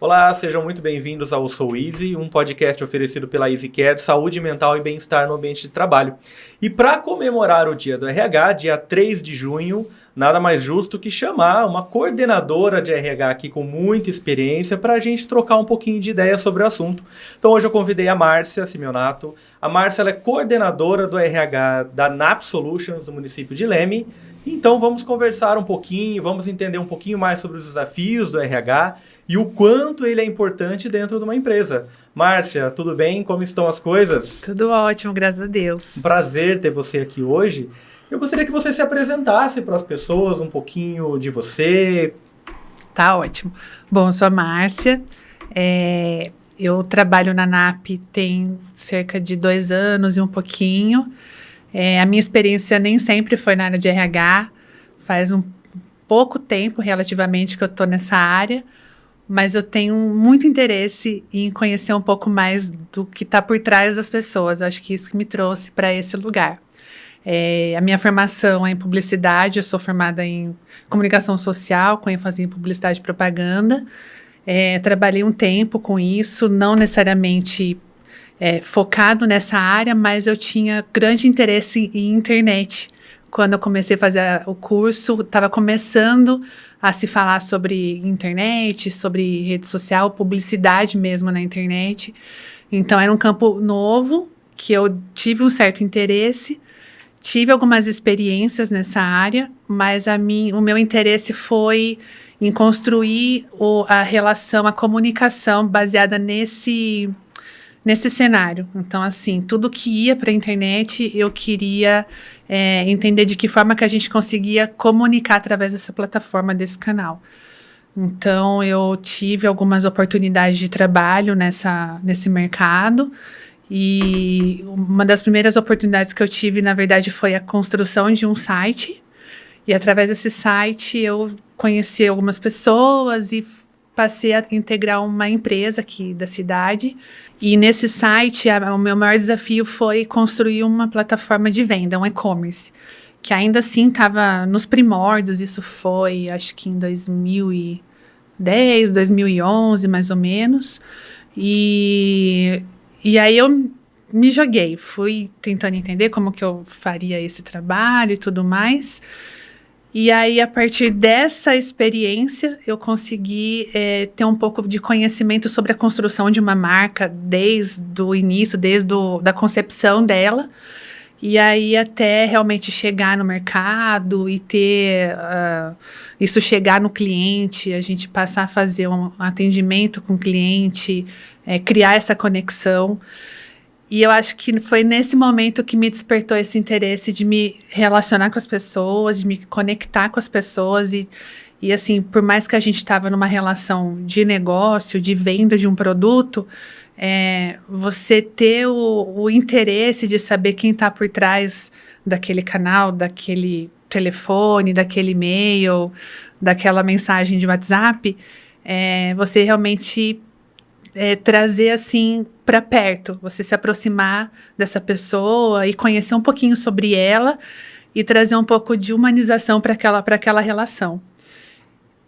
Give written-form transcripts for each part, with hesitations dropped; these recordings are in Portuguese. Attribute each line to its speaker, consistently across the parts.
Speaker 1: Olá, sejam muito bem-vindos ao Sou Easy, um podcast oferecido pela EasyCare, saúde mental e bem-estar no ambiente de trabalho. E para comemorar o dia do RH, dia 3 de junho, nada mais justo que chamar uma coordenadora de RH aqui com muita experiência para a gente trocar um pouquinho de ideia sobre o assunto. Então hoje eu convidei a Márcia Simeonato. A Márcia ela é coordenadora do RH da NAP Solutions do município de Leme. Então vamos conversar um pouquinho, vamos entender um pouquinho mais sobre os desafios do RH e o quanto ele é importante dentro de uma empresa. Márcia, tudo bem? Como estão as coisas?
Speaker 2: Tudo ótimo, graças a Deus.
Speaker 1: Um prazer ter você aqui hoje. Eu gostaria que você se apresentasse para as pessoas um pouquinho de você.
Speaker 2: Tá ótimo. Bom, eu sou a Márcia, eu trabalho na NAP tem cerca de 2 anos e um pouquinho. A minha experiência nem sempre foi na área de RH, faz um pouco tempo relativamente que eu estou nessa área, mas eu tenho muito interesse em conhecer um pouco mais do que está por trás das pessoas. Acho que isso que me trouxe para esse lugar. A minha formação é em publicidade, eu sou formada em comunicação social, com ênfase em publicidade e propaganda. Trabalhei um tempo com isso, não necessariamente focado nessa área, mas eu tinha grande interesse em internet. Quando eu comecei a fazer o curso, estava começando a se falar sobre internet, sobre rede social, publicidade mesmo na internet. Então, era um campo novo, que eu tive um certo interesse, tive algumas experiências nessa área, mas o meu interesse foi em construir a relação, a comunicação baseada nesse cenário. Então, assim, tudo que ia para a internet, eu queria entender de que forma que a gente conseguia comunicar através dessa plataforma, desse canal. Então, eu tive algumas oportunidades de trabalho nesse mercado, e uma das primeiras oportunidades que eu tive, na verdade, foi a construção de um site, e através desse site eu conheci algumas pessoas e passei a integrar uma empresa aqui da cidade. E nesse site, o meu maior desafio foi construir uma plataforma de venda, um e-commerce, que ainda assim estava nos primórdios. Isso foi, acho que em 2010, 2011, mais ou menos. E aí eu me joguei, fui tentando entender como que eu faria esse trabalho e tudo mais. E aí, a partir dessa experiência, eu consegui ter um pouco de conhecimento sobre a construção de uma marca desde o início, da concepção dela, e aí até realmente chegar no mercado e ter isso chegar no cliente, a gente passar a fazer um atendimento com o cliente, criar essa conexão. E eu acho que foi nesse momento que me despertou esse interesse de me relacionar com as pessoas, de me conectar com as pessoas. E assim, por mais que a gente estava numa relação de negócio, de venda de um produto, você ter o interesse de saber quem está por trás daquele canal, daquele telefone, daquele e-mail, daquela mensagem de WhatsApp, você realmente trazer assim para perto, você se aproximar dessa pessoa e conhecer um pouquinho sobre ela e trazer um pouco de humanização para aquela relação.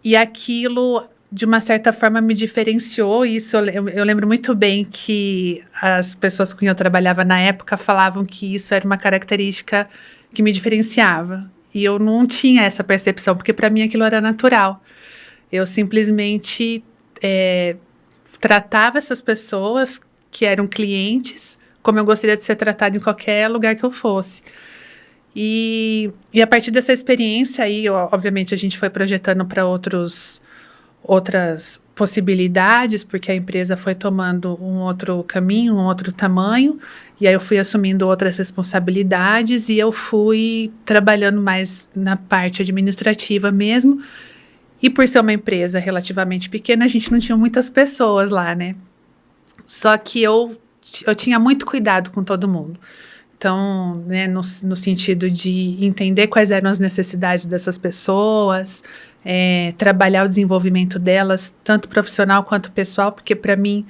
Speaker 2: E aquilo, de uma certa forma, me diferenciou. Isso eu lembro muito bem que as pessoas com quem eu trabalhava na época falavam que isso era uma característica que me diferenciava. E eu não tinha essa percepção, porque para mim aquilo era natural. Eu simplesmente tratava essas pessoas que eram clientes como eu gostaria de ser tratada em qualquer lugar que eu fosse. E a partir dessa experiência aí, obviamente, a gente foi projetando para outras possibilidades, porque a empresa foi tomando um outro caminho, um outro tamanho, e aí eu fui assumindo outras responsabilidades e eu fui trabalhando mais na parte administrativa mesmo. E por ser uma empresa relativamente pequena, a gente não tinha muitas pessoas lá, né? Só que eu tinha muito cuidado com todo mundo. Então, né, no sentido de entender quais eram as necessidades dessas pessoas, trabalhar o desenvolvimento delas, tanto profissional quanto pessoal, porque para mim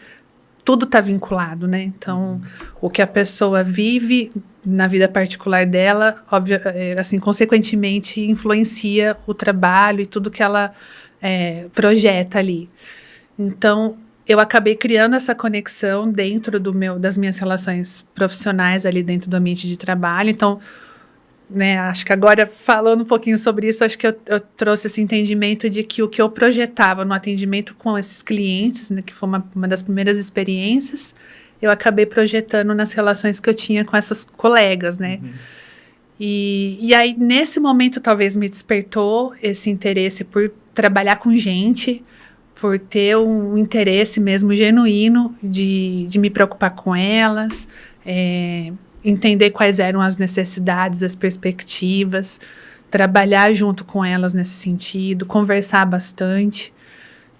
Speaker 2: tudo está vinculado, né? Então, o que a pessoa vive na vida particular dela, assim, consequentemente, influencia o trabalho e tudo que ela projeta ali. Então, eu acabei criando essa conexão dentro das minhas relações profissionais ali dentro do ambiente de trabalho. Então, né, acho que agora falando um pouquinho sobre isso, acho que eu trouxe esse entendimento de que o que eu projetava no atendimento com esses clientes, né, que foi uma das primeiras experiências, eu acabei projetando nas relações que eu tinha com essas colegas, né? Uhum. E aí, nesse momento, talvez me despertou esse interesse por trabalhar com gente, por ter um interesse mesmo genuíno de me preocupar com elas, entender quais eram as necessidades, as perspectivas, trabalhar junto com elas nesse sentido, conversar bastante.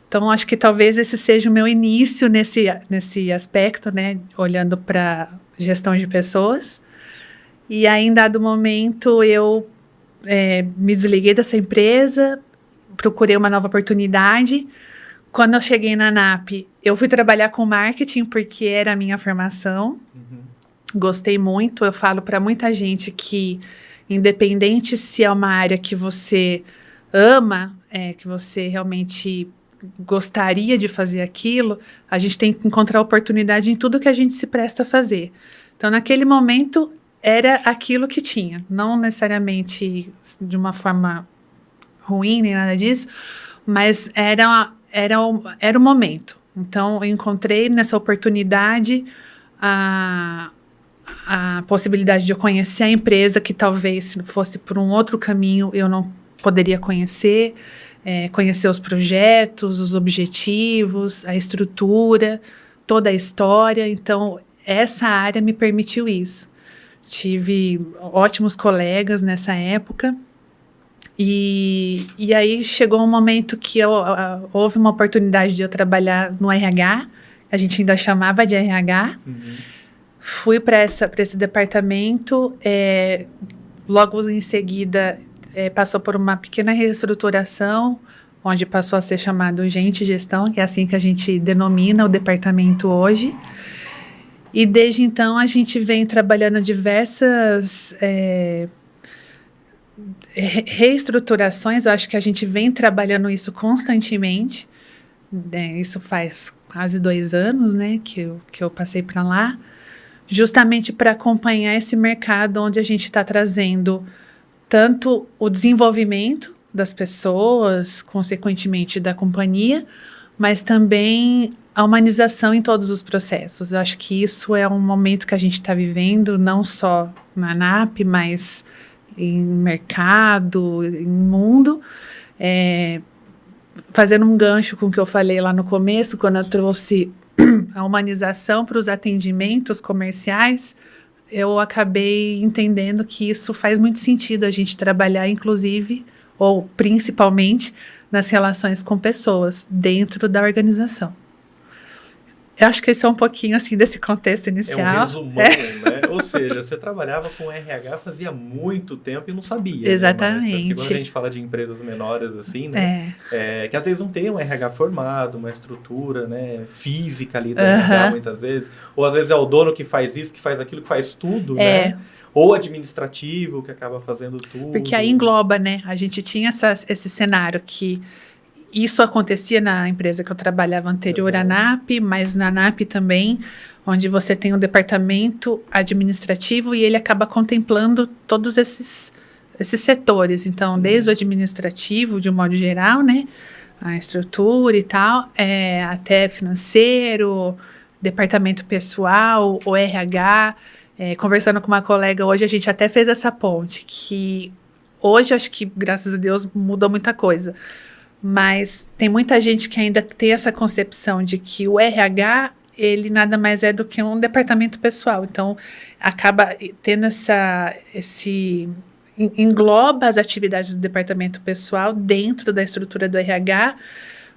Speaker 2: Então, acho que talvez esse seja o meu início nesse aspecto, né? Olhando para gestão de pessoas. E aí, em dado momento, eu me desliguei dessa empresa, procurei uma nova oportunidade. Quando eu cheguei na NAP, eu fui trabalhar com marketing porque era a minha formação. Uhum. Gostei muito. Eu falo para muita gente que, independente se é uma área que você ama, que você realmente gostaria de fazer aquilo, a gente tem que encontrar oportunidade em tudo que a gente se presta a fazer. Então, naquele momento, era aquilo que tinha. Não necessariamente de uma forma ruim, nem nada disso, mas era o momento. Então, eu encontrei nessa oportunidade a possibilidade de eu conhecer a empresa que talvez, se fosse por um outro caminho, eu não poderia conhecer, conhecer os projetos, os objetivos, a estrutura, toda a história. Então, essa área me permitiu isso. Tive ótimos colegas nessa época. E aí chegou um momento que houve uma oportunidade de eu trabalhar no RH, a gente ainda chamava de RH. Uhum. Fui para esse departamento, logo em seguida passou por uma pequena reestruturação, onde passou a ser chamado Gente Gestão, que é assim que a gente denomina o departamento hoje. E desde então a gente vem trabalhando diversas reestruturações. Eu acho que a gente vem trabalhando isso constantemente. Isso faz quase 2 anos, né, que eu passei para lá, justamente para acompanhar esse mercado onde a gente está trazendo tanto o desenvolvimento das pessoas, consequentemente da companhia, mas também a humanização em todos os processos. Eu acho que isso é um momento que a gente está vivendo, não só na NAP, mas em mercado, em mundo. Fazendo um gancho com o que eu falei lá no começo, quando eu trouxe a humanização para os atendimentos comerciais, eu acabei entendendo que isso faz muito sentido a gente trabalhar, inclusive, ou principalmente, nas relações com pessoas dentro da organização. Eu acho que esse é um pouquinho assim desse contexto inicial.
Speaker 1: É um resumão, né? Ou seja, você trabalhava com RH fazia muito tempo e não sabia.
Speaker 2: Exatamente.
Speaker 1: Né, porque quando a gente fala de empresas menores assim, né? Que às vezes não tem um RH formado, uma estrutura, né, física ali da RH muitas vezes. Ou às vezes é o dono que faz isso, que faz aquilo, que faz tudo, né? Ou administrativo, que acaba fazendo tudo.
Speaker 2: Porque aí engloba, né? A gente tinha esse cenário que isso acontecia na empresa que eu trabalhava anterior à NAP, mas na NAP também, onde você tem um departamento administrativo e ele acaba contemplando todos esses setores. Então, desde o administrativo, de um modo geral, né, a estrutura e tal, até financeiro, departamento pessoal, o RH. Conversando com uma colega hoje, a gente até fez essa ponte, que hoje acho que, graças a Deus, mudou muita coisa. Mas tem muita gente que ainda tem essa concepção de que o RH, ele nada mais é do que um departamento pessoal. Então, acaba tendo engloba as atividades do departamento pessoal dentro da estrutura do RH,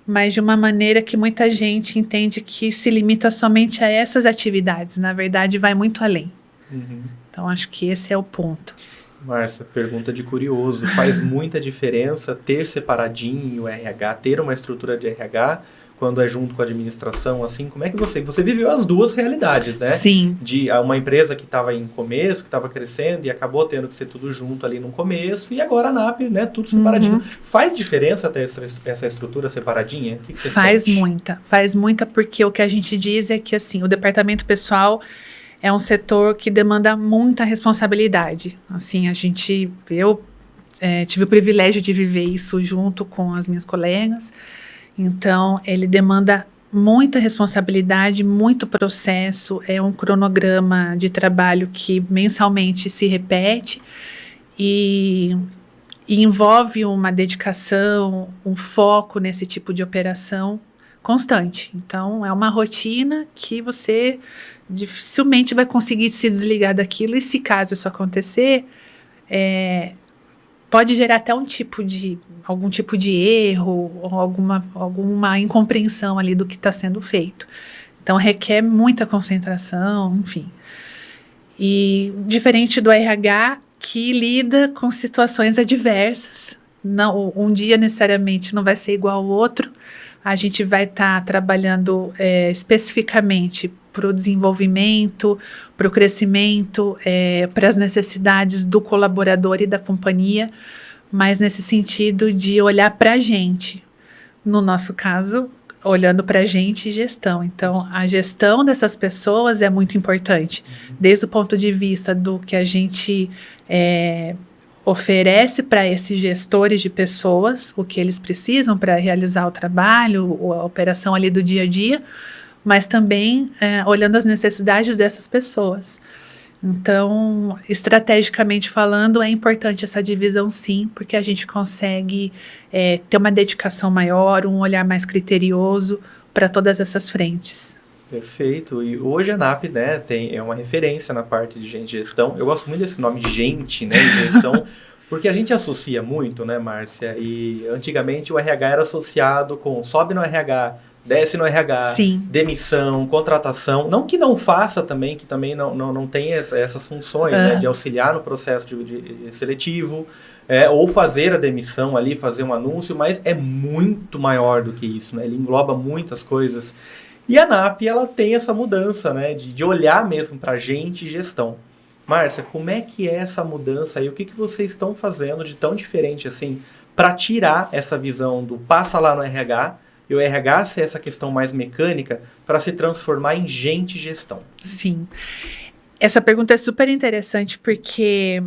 Speaker 2: mas de uma maneira que muita gente entende que se limita somente a essas atividades. Na verdade, vai muito além. Uhum. Então, acho que esse é o ponto.
Speaker 1: Márcia, pergunta de curioso. Faz muita diferença ter separadinho o RH, ter uma estrutura de RH, quando é junto com a administração, assim, como é que você viveu as duas realidades, né?
Speaker 2: Sim.
Speaker 1: De uma empresa que estava em começo, que estava crescendo e acabou tendo que ser tudo junto ali no começo, e agora a NAP, né, tudo separadinho. Faz diferença ter essa estrutura separadinha? O que você sente?
Speaker 2: Faz muita, porque o que a gente diz é que, assim, o departamento pessoal é um setor que demanda muita responsabilidade. Assim, eu tive o privilégio de viver isso junto com as minhas colegas. Então, ele demanda muita responsabilidade, muito processo, é um cronograma de trabalho que mensalmente se repete e envolve uma dedicação, um foco nesse tipo de operação constante. Então, é uma rotina que você dificilmente vai conseguir se desligar daquilo, e se caso isso acontecer, pode gerar até algum tipo de erro ou alguma incompreensão ali do que está sendo feito. Então, requer muita concentração, enfim. E diferente do RH, que lida com situações adversas, não, um dia necessariamente não vai ser igual ao outro, a gente vai estar trabalhando especificamente para o desenvolvimento, para o crescimento, para as necessidades do colaborador e da companhia, mas nesse sentido de olhar para a gente. No nosso caso, olhando para a gente e gestão. Então, a gestão dessas pessoas é muito importante, desde o ponto de vista do que a gente oferece para esses gestores de pessoas, o que eles precisam para realizar o trabalho, a operação ali do dia a dia, mas também olhando as necessidades dessas pessoas. Então, estrategicamente falando, é importante essa divisão, sim, porque a gente consegue ter uma dedicação maior, um olhar mais criterioso para todas essas frentes.
Speaker 1: Perfeito. E hoje a NAP, né, é uma referência na parte de gente de gestão. Eu gosto muito desse nome de gente, né, de gestão, porque a gente associa muito, né, Márcia? E antigamente o RH era associado com sobe no RH, desce no RH,
Speaker 2: Sim.
Speaker 1: Demissão, contratação. Não que não faça também, que também não tem essas funções, né, de auxiliar no processo de seletivo, ou fazer a demissão ali, fazer um anúncio, mas é muito maior do que isso, né? Ele engloba muitas coisas. E a NAP, ela tem essa mudança, né, de olhar mesmo para gente e gestão. Márcia, como é que é essa mudança aí? O que vocês estão fazendo de tão diferente assim para tirar essa visão do passa lá no RH e o RH ser essa questão mais mecânica para se transformar em gente e gestão?
Speaker 2: Sim. Essa pergunta é super interessante porque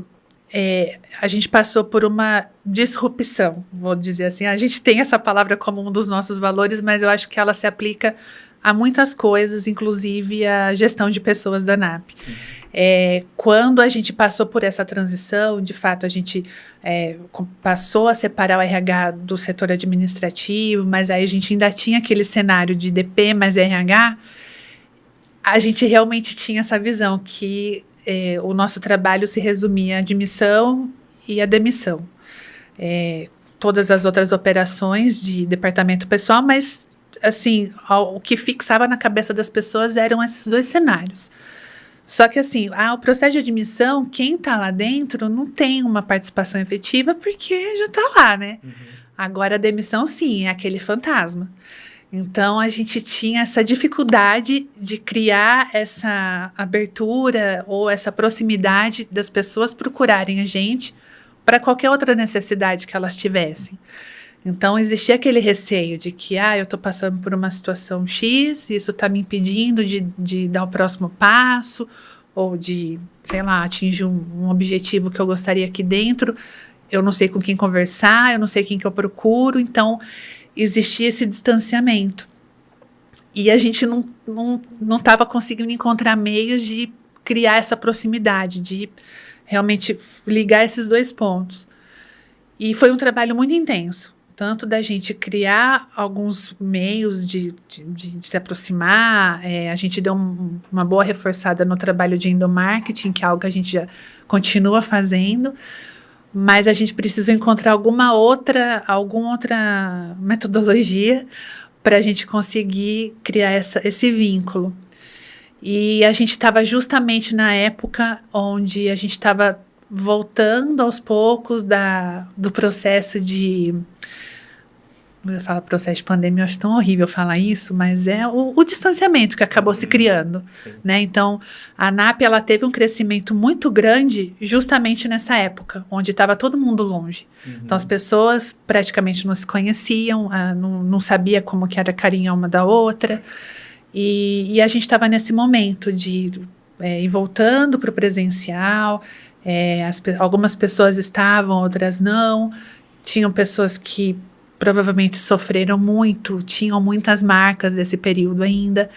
Speaker 2: a gente passou por uma disrupção, vou dizer assim. A gente tem essa palavra como um dos nossos valores, mas eu acho que ela se aplica a muitas coisas, inclusive a gestão de pessoas da NAP. Quando a gente passou por essa transição, de fato, a gente passou a separar o RH do setor administrativo, mas aí a gente ainda tinha aquele cenário de DP mais RH. A gente realmente tinha essa visão que o nosso trabalho se resumia à admissão e à demissão. Todas as outras operações de departamento pessoal, mas assim, o que fixava na cabeça das pessoas eram esses dois cenários. Só que assim, o processo de admissão, quem está lá dentro não tem uma participação efetiva porque já está lá, né? Agora a demissão sim, é aquele fantasma. Então a gente tinha essa dificuldade de criar essa abertura ou essa proximidade das pessoas procurarem a gente para qualquer outra necessidade que elas tivessem. Então, existia aquele receio de que, eu estou passando por uma situação X, isso está me impedindo de dar o próximo passo, ou de, sei lá, atingir um objetivo que eu gostaria aqui dentro. Eu não sei com quem conversar, eu não sei quem que eu procuro. Então, existia esse distanciamento. E a gente não estava conseguindo encontrar meios de criar essa proximidade, de realmente ligar esses dois pontos. E foi um trabalho muito intenso. Tanto da gente criar alguns meios de se aproximar, a gente deu uma boa reforçada no trabalho de endomarketing, que é algo que a gente já continua fazendo, mas a gente precisa encontrar alguma outra metodologia para a gente conseguir criar esse vínculo. E a gente estava justamente na época onde a gente estava voltando aos poucos do processo de eu falo processo de pandemia, eu acho tão horrível falar isso, mas é o distanciamento que acabou se criando, né? Então, a ANAP, ela teve um crescimento muito grande justamente nessa época, onde estava todo mundo longe. Então, as pessoas praticamente não se conheciam, não sabia como que era carinho uma da outra, e a gente estava nesse momento de ir voltando para o presencial. Algumas pessoas estavam, outras não. Tinham pessoas que provavelmente sofreram muito, tinham muitas marcas desse período ainda.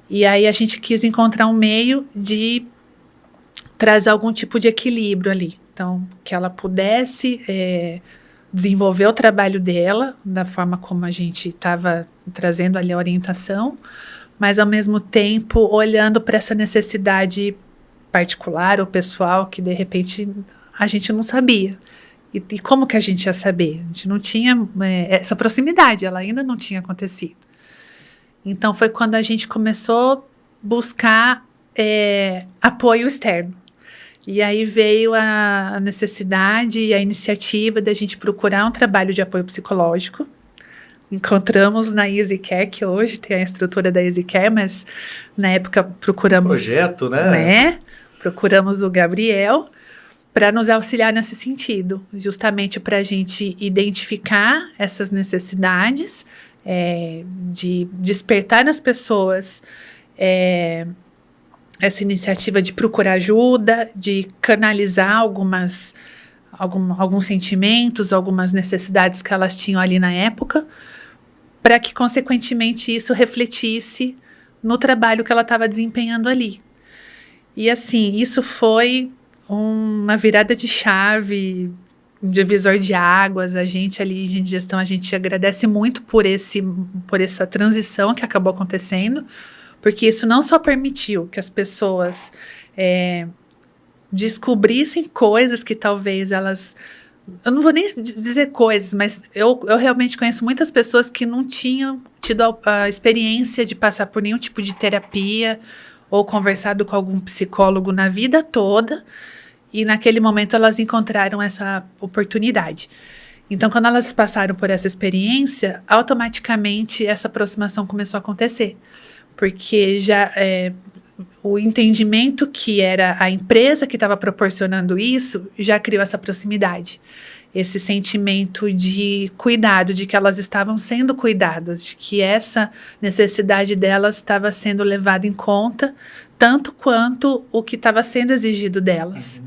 Speaker 2: E aí a gente quis encontrar um meio de trazer algum tipo de equilíbrio ali. Então, que ela pudesse desenvolver o trabalho dela da forma como a gente estava trazendo ali a orientação, mas ao mesmo tempo olhando para essa necessidade particular ou pessoal que de repente a gente não sabia. E como que a gente ia saber? A gente não tinha essa proximidade, ela ainda não tinha acontecido. Então foi quando a gente começou a buscar apoio externo. E aí veio a necessidade e a iniciativa da gente procurar um trabalho de apoio psicológico. Encontramos na EasyCare, que hoje tem a estrutura da EasyCare, mas na época procuramos...
Speaker 1: Projeto, né?
Speaker 2: Procuramos o Gabriel para nos auxiliar nesse sentido, justamente para a gente identificar essas necessidades, de despertar nas pessoas essa iniciativa de procurar ajuda, de canalizar alguns sentimentos, algumas necessidades que elas tinham ali na época, para que, consequentemente, isso refletisse no trabalho que ela estava desempenhando ali. E, assim, isso foi uma virada de chave, um divisor de águas. A gente ali, gente de gestão, a gente agradece muito por essa transição que acabou acontecendo, porque isso não só permitiu que as pessoas descobrissem coisas que talvez elas... Eu não vou nem dizer coisas, mas eu realmente conheço muitas pessoas que não tinham tido a experiência de passar por nenhum tipo de terapia ou conversado com algum psicólogo na vida toda, e naquele momento elas encontraram essa oportunidade. Então, quando elas passaram por essa experiência, automaticamente essa aproximação começou a acontecer. Porque já o entendimento que era a empresa que estava proporcionando isso já criou essa proximidade. Esse sentimento de cuidado, de que elas estavam sendo cuidadas, de que essa necessidade delas estava sendo levada em conta, tanto quanto o que estava sendo exigido delas.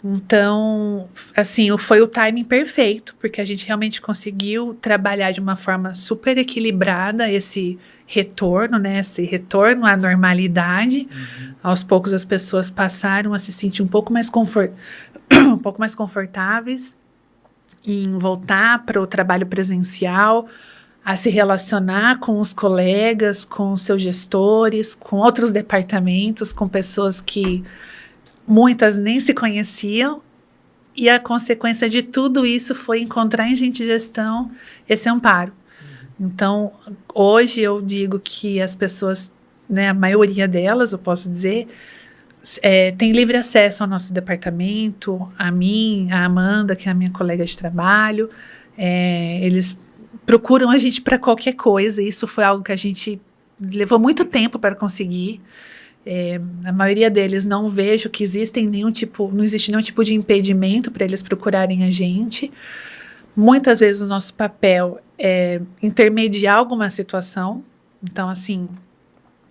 Speaker 2: Então, assim, foi o timing perfeito, porque a gente realmente conseguiu trabalhar de uma forma super equilibrada esse retorno, né? Esse retorno à normalidade. Aos poucos as pessoas passaram a se sentir um pouco mais confortáveis em voltar para o trabalho presencial, a se relacionar com os colegas, com os seus gestores, com outros departamentos, com pessoas que muitas nem se conheciam, e a consequência de tudo isso foi encontrar em gente de gestão esse amparo. Então, hoje eu digo que as pessoas, né, a maioria delas, eu posso dizer, tem livre acesso ao nosso departamento, a mim, a Amanda, que é a minha colega de trabalho. Eles procuram a gente para qualquer coisa. Isso foi algo que a gente levou muito tempo para conseguir. A maioria deles não vejo que não existe nenhum tipo de impedimento para eles procurarem a gente. Muitas vezes o nosso papel é intermediar alguma situação. Então, assim,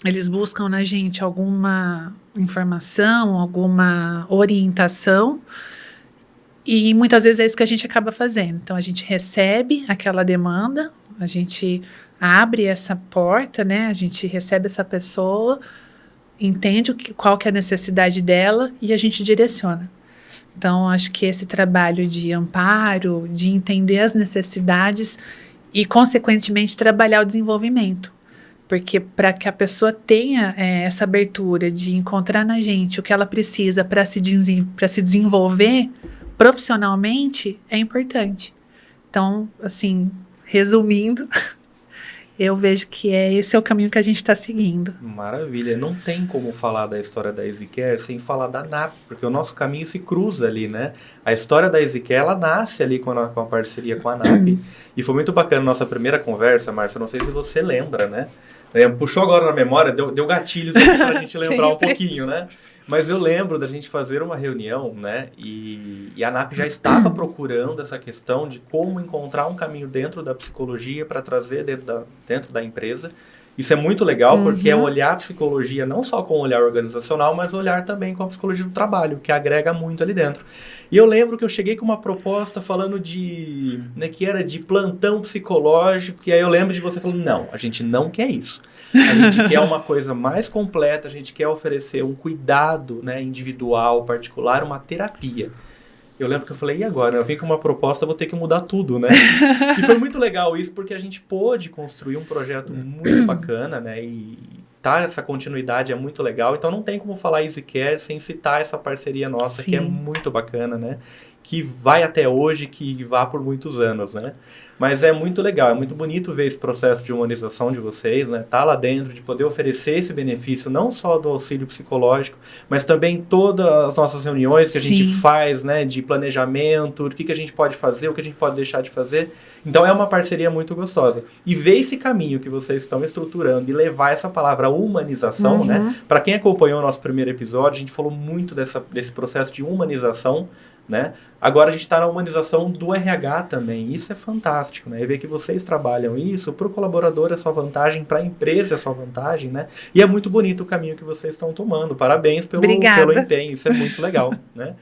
Speaker 2: eles buscam na gente alguma informação, alguma orientação, e muitas vezes é isso que a gente acaba fazendo. Então, a gente recebe aquela demanda, a gente abre essa porta, né? A gente recebe essa pessoa, entende qual que é a necessidade dela e a gente direciona. Então, acho que esse trabalho de amparo, de entender as necessidades e, consequentemente, trabalhar o desenvolvimento. Porque para que a pessoa tenha essa abertura de encontrar na gente o que ela precisa para se desenvolver profissionalmente, é importante. Então, assim, resumindo, eu vejo que esse é o caminho que a gente está seguindo.
Speaker 1: Maravilha. Não tem como falar da história da EasyCare sem falar da NAP, porque o nosso caminho se cruza ali, né? A história da EasyCare, ela nasce ali com a parceria com a NAP. E foi muito bacana a nossa primeira conversa, Márcia, não sei se você lembra, né? Puxou agora na memória, deu gatilhos aqui pra gente lembrar um pouquinho, né? Mas eu lembro da gente fazer uma reunião, né? E a NAP já estava procurando essa questão de como encontrar um caminho dentro da psicologia para trazer dentro da empresa. Isso é muito legal, porque é olhar a psicologia não só com o olhar organizacional, mas olhar também com a psicologia do trabalho, que agrega muito ali dentro. E eu lembro que eu cheguei com uma proposta falando de, né, que era de plantão psicológico, e aí eu lembro de você falando, não, a gente não quer isso. A gente quer uma coisa mais completa, a gente quer oferecer um cuidado, né, individual, particular, uma terapia. Eu lembro que eu falei, e agora? Eu vim com uma proposta, vou ter que mudar tudo, né? E foi muito legal isso, porque a gente pôde construir um projeto muito bacana, né? E essa continuidade é muito legal. Então não tem como falar EasyCare sem citar essa parceria nossa, Sim. que é muito bacana, né? Que vai até hoje, que vá por muitos anos, né? Mas é muito legal, é muito bonito ver esse processo de humanização de vocês, né? Tá lá dentro, de poder oferecer esse benefício, não só do auxílio psicológico, mas também todas as nossas reuniões que a gente faz, né? De planejamento, o que a gente pode fazer, o que a gente pode deixar de fazer. Então é uma parceria muito gostosa. E ver esse caminho que vocês estão estruturando e levar essa palavra humanização, né? Para quem acompanhou o nosso primeiro episódio, a gente falou muito desse processo de humanização, né? Agora a gente está na humanização do RH também. Isso é fantástico, né? E ver que vocês trabalham isso, para o colaborador é sua vantagem, para a empresa é sua vantagem, né? E é muito bonito o caminho que vocês estão tomando. Parabéns pelo empenho, isso é muito legal, né?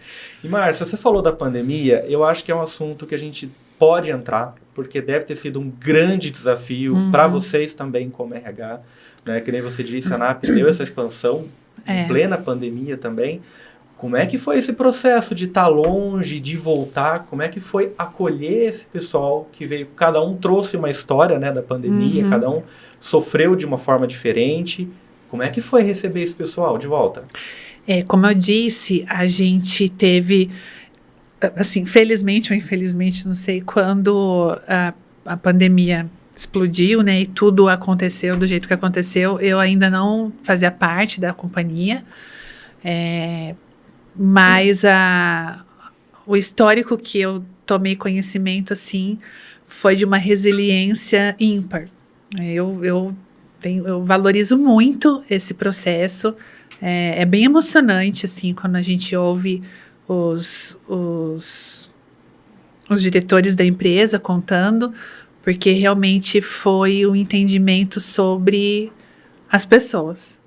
Speaker 1: E Márcia, você falou da pandemia, eu acho que é um assunto que a gente pode entrar, porque deve ter sido um grande desafio para vocês também como RH, né? Que nem você disse, a NAP deu essa expansão em plena pandemia também. Como é que foi esse processo de estar longe, de voltar? Como é que foi acolher esse pessoal que veio? Cada um trouxe uma história, né, da pandemia, cada um sofreu de uma forma diferente. Como é que foi receber esse pessoal de volta?
Speaker 2: Como eu disse, a gente teve, assim, felizmente ou infelizmente, não sei, quando a pandemia explodiu, né, e tudo aconteceu do jeito que aconteceu, eu ainda não fazia parte da companhia, mas o histórico que eu tomei conhecimento, assim, foi de uma resiliência ímpar. Eu valorizo muito esse processo. É bem emocionante, assim, quando a gente ouve os diretores da empresa contando, porque realmente foi um entendimento sobre as pessoas.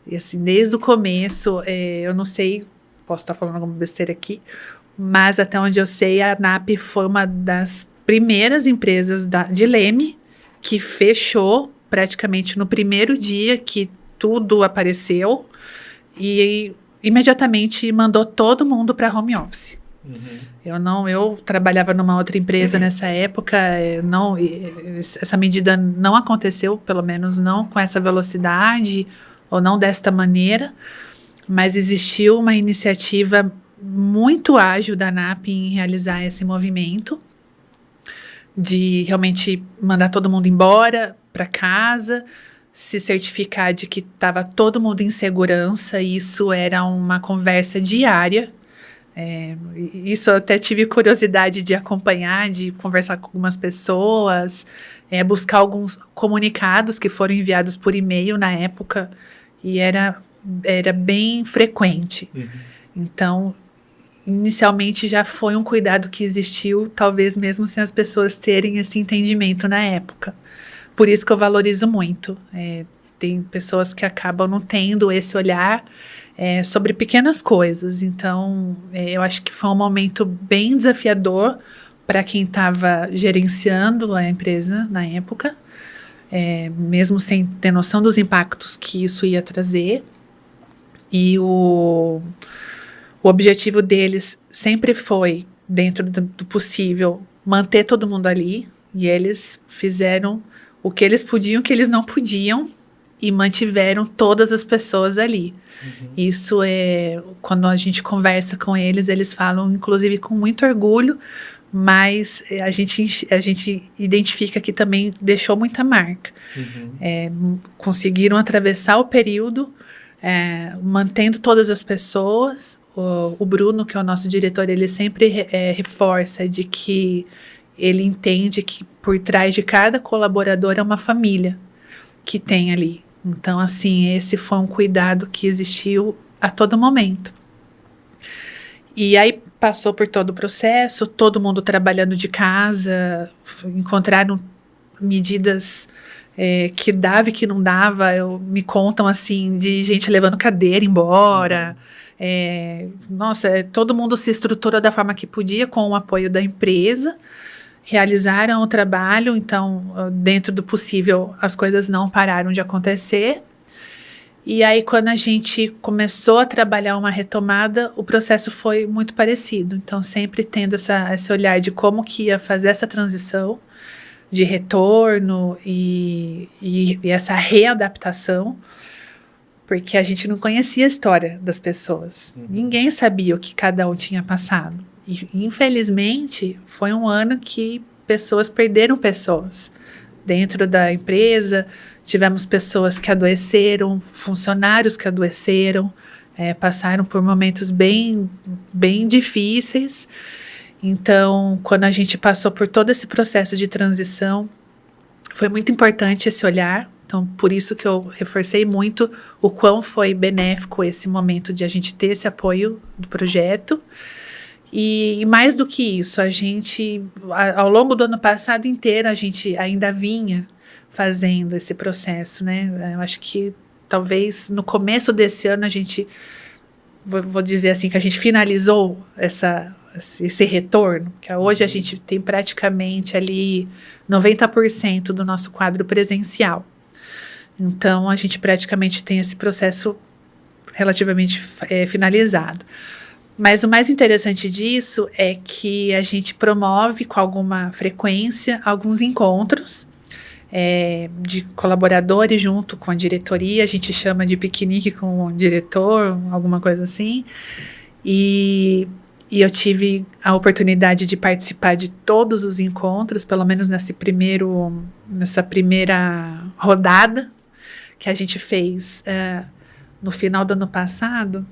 Speaker 2: E assim, desde o começo, eu não sei, posso estar falando alguma besteira aqui, mas até onde eu sei, a NAP foi uma das primeiras empresas de Leme que fechou praticamente no primeiro dia que tudo apareceu e imediatamente mandou todo mundo para home office. Eu trabalhava numa outra empresa nessa época, essa medida não aconteceu, pelo menos não com essa velocidade ou não desta maneira. Mas existiu uma iniciativa muito ágil da NAP em realizar esse movimento, de realmente mandar todo mundo embora para casa, se certificar de que estava todo mundo em segurança. Isso era uma conversa diária. Isso eu até tive curiosidade de acompanhar, de conversar com algumas pessoas, buscar alguns comunicados que foram enviados por e-mail na época, e era bem frequente. Então, inicialmente já foi um cuidado que existiu, talvez mesmo sem as pessoas terem esse entendimento na época. Por isso que eu valorizo muito. Tem pessoas que acabam não tendo esse olhar sobre pequenas coisas. Então, eu acho que foi um momento bem desafiador para quem estava gerenciando a empresa na época, mesmo sem ter noção dos impactos que isso ia trazer. E o objetivo deles sempre foi, dentro do possível, manter todo mundo ali. E eles fizeram o que eles podiam, o que eles não podiam, e mantiveram todas as pessoas ali. Isso quando a gente conversa com eles, eles falam, inclusive, com muito orgulho, mas a gente identifica que também deixou muita marca. Conseguiram atravessar o período, mantendo todas as pessoas. O Bruno, que é o nosso diretor, ele sempre reforça de que ele entende que por trás de cada colaborador é uma família que tem ali. Então, assim, esse foi um cuidado que existiu a todo momento. E aí passou por todo o processo, todo mundo trabalhando de casa, encontraram medidas que dava e que não dava. Me contam, assim, de gente levando cadeira embora. Todo mundo se estruturou da forma que podia, com o apoio da empresa. Realizaram o trabalho, então, dentro do possível, as coisas não pararam de acontecer. E aí, quando a gente começou a trabalhar uma retomada, o processo foi muito parecido. Então, sempre tendo esse olhar de como que ia fazer essa transição de retorno e essa readaptação, porque a gente não conhecia a história das pessoas. Ninguém sabia o que cada um tinha passado. E, infelizmente, foi um ano que pessoas perderam pessoas dentro da empresa. Tivemos pessoas que adoeceram, funcionários que adoeceram, passaram por momentos bem, bem difíceis. Então, quando a gente passou por todo esse processo de transição, foi muito importante esse olhar. Então, por isso que eu reforcei muito o quão foi benéfico esse momento de a gente ter esse apoio do projeto. E mais do que isso, a gente, ao longo do ano passado inteiro, a gente ainda vinha fazendo esse processo, né? Eu acho que talvez no começo desse ano a gente, vou dizer assim, que a gente finalizou esse retorno, que hoje a gente tem praticamente ali 90% do nosso quadro presencial. Então, a gente praticamente tem esse processo relativamente finalizado. Mas o mais interessante disso é que a gente promove com alguma frequência alguns encontros de colaboradores junto com a diretoria. A gente chama de piquenique com o diretor, alguma coisa assim. E eu tive a oportunidade de participar de todos os encontros, pelo menos nessa primeira rodada que a gente fez no final do ano passado.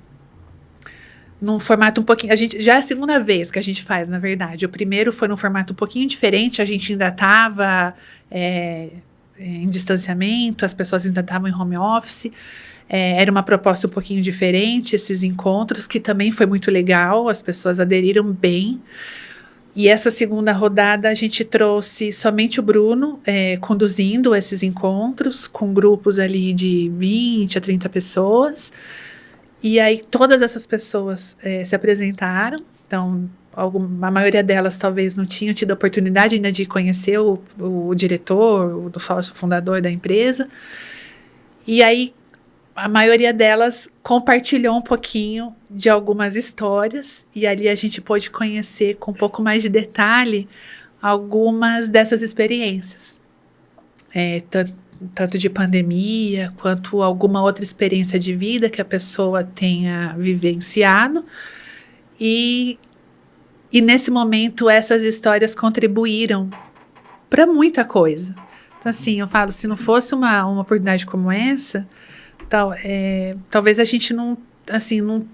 Speaker 2: Num formato um pouquinho... já é a segunda vez que a gente faz, na verdade. O primeiro foi num formato um pouquinho diferente. A gente ainda estava em distanciamento, as pessoas ainda estavam em home office. Era uma proposta um pouquinho diferente, esses encontros, que também foi muito legal. As pessoas aderiram bem. E essa segunda rodada, a gente trouxe somente o Bruno conduzindo esses encontros, com grupos ali de 20 a 30 pessoas. E aí todas essas pessoas se apresentaram. Então, a maioria delas talvez não tinham tido a oportunidade ainda de conhecer o diretor, o sócio fundador da empresa. E aí a maioria delas compartilhou um pouquinho de algumas histórias. E ali a gente pôde conhecer com um pouco mais de detalhe algumas dessas experiências. Tanto de pandemia, quanto alguma outra experiência de vida que a pessoa tenha vivenciado. E nesse momento, essas histórias contribuíram para muita coisa. Então, assim, eu falo, se não fosse uma oportunidade como essa, talvez a gente não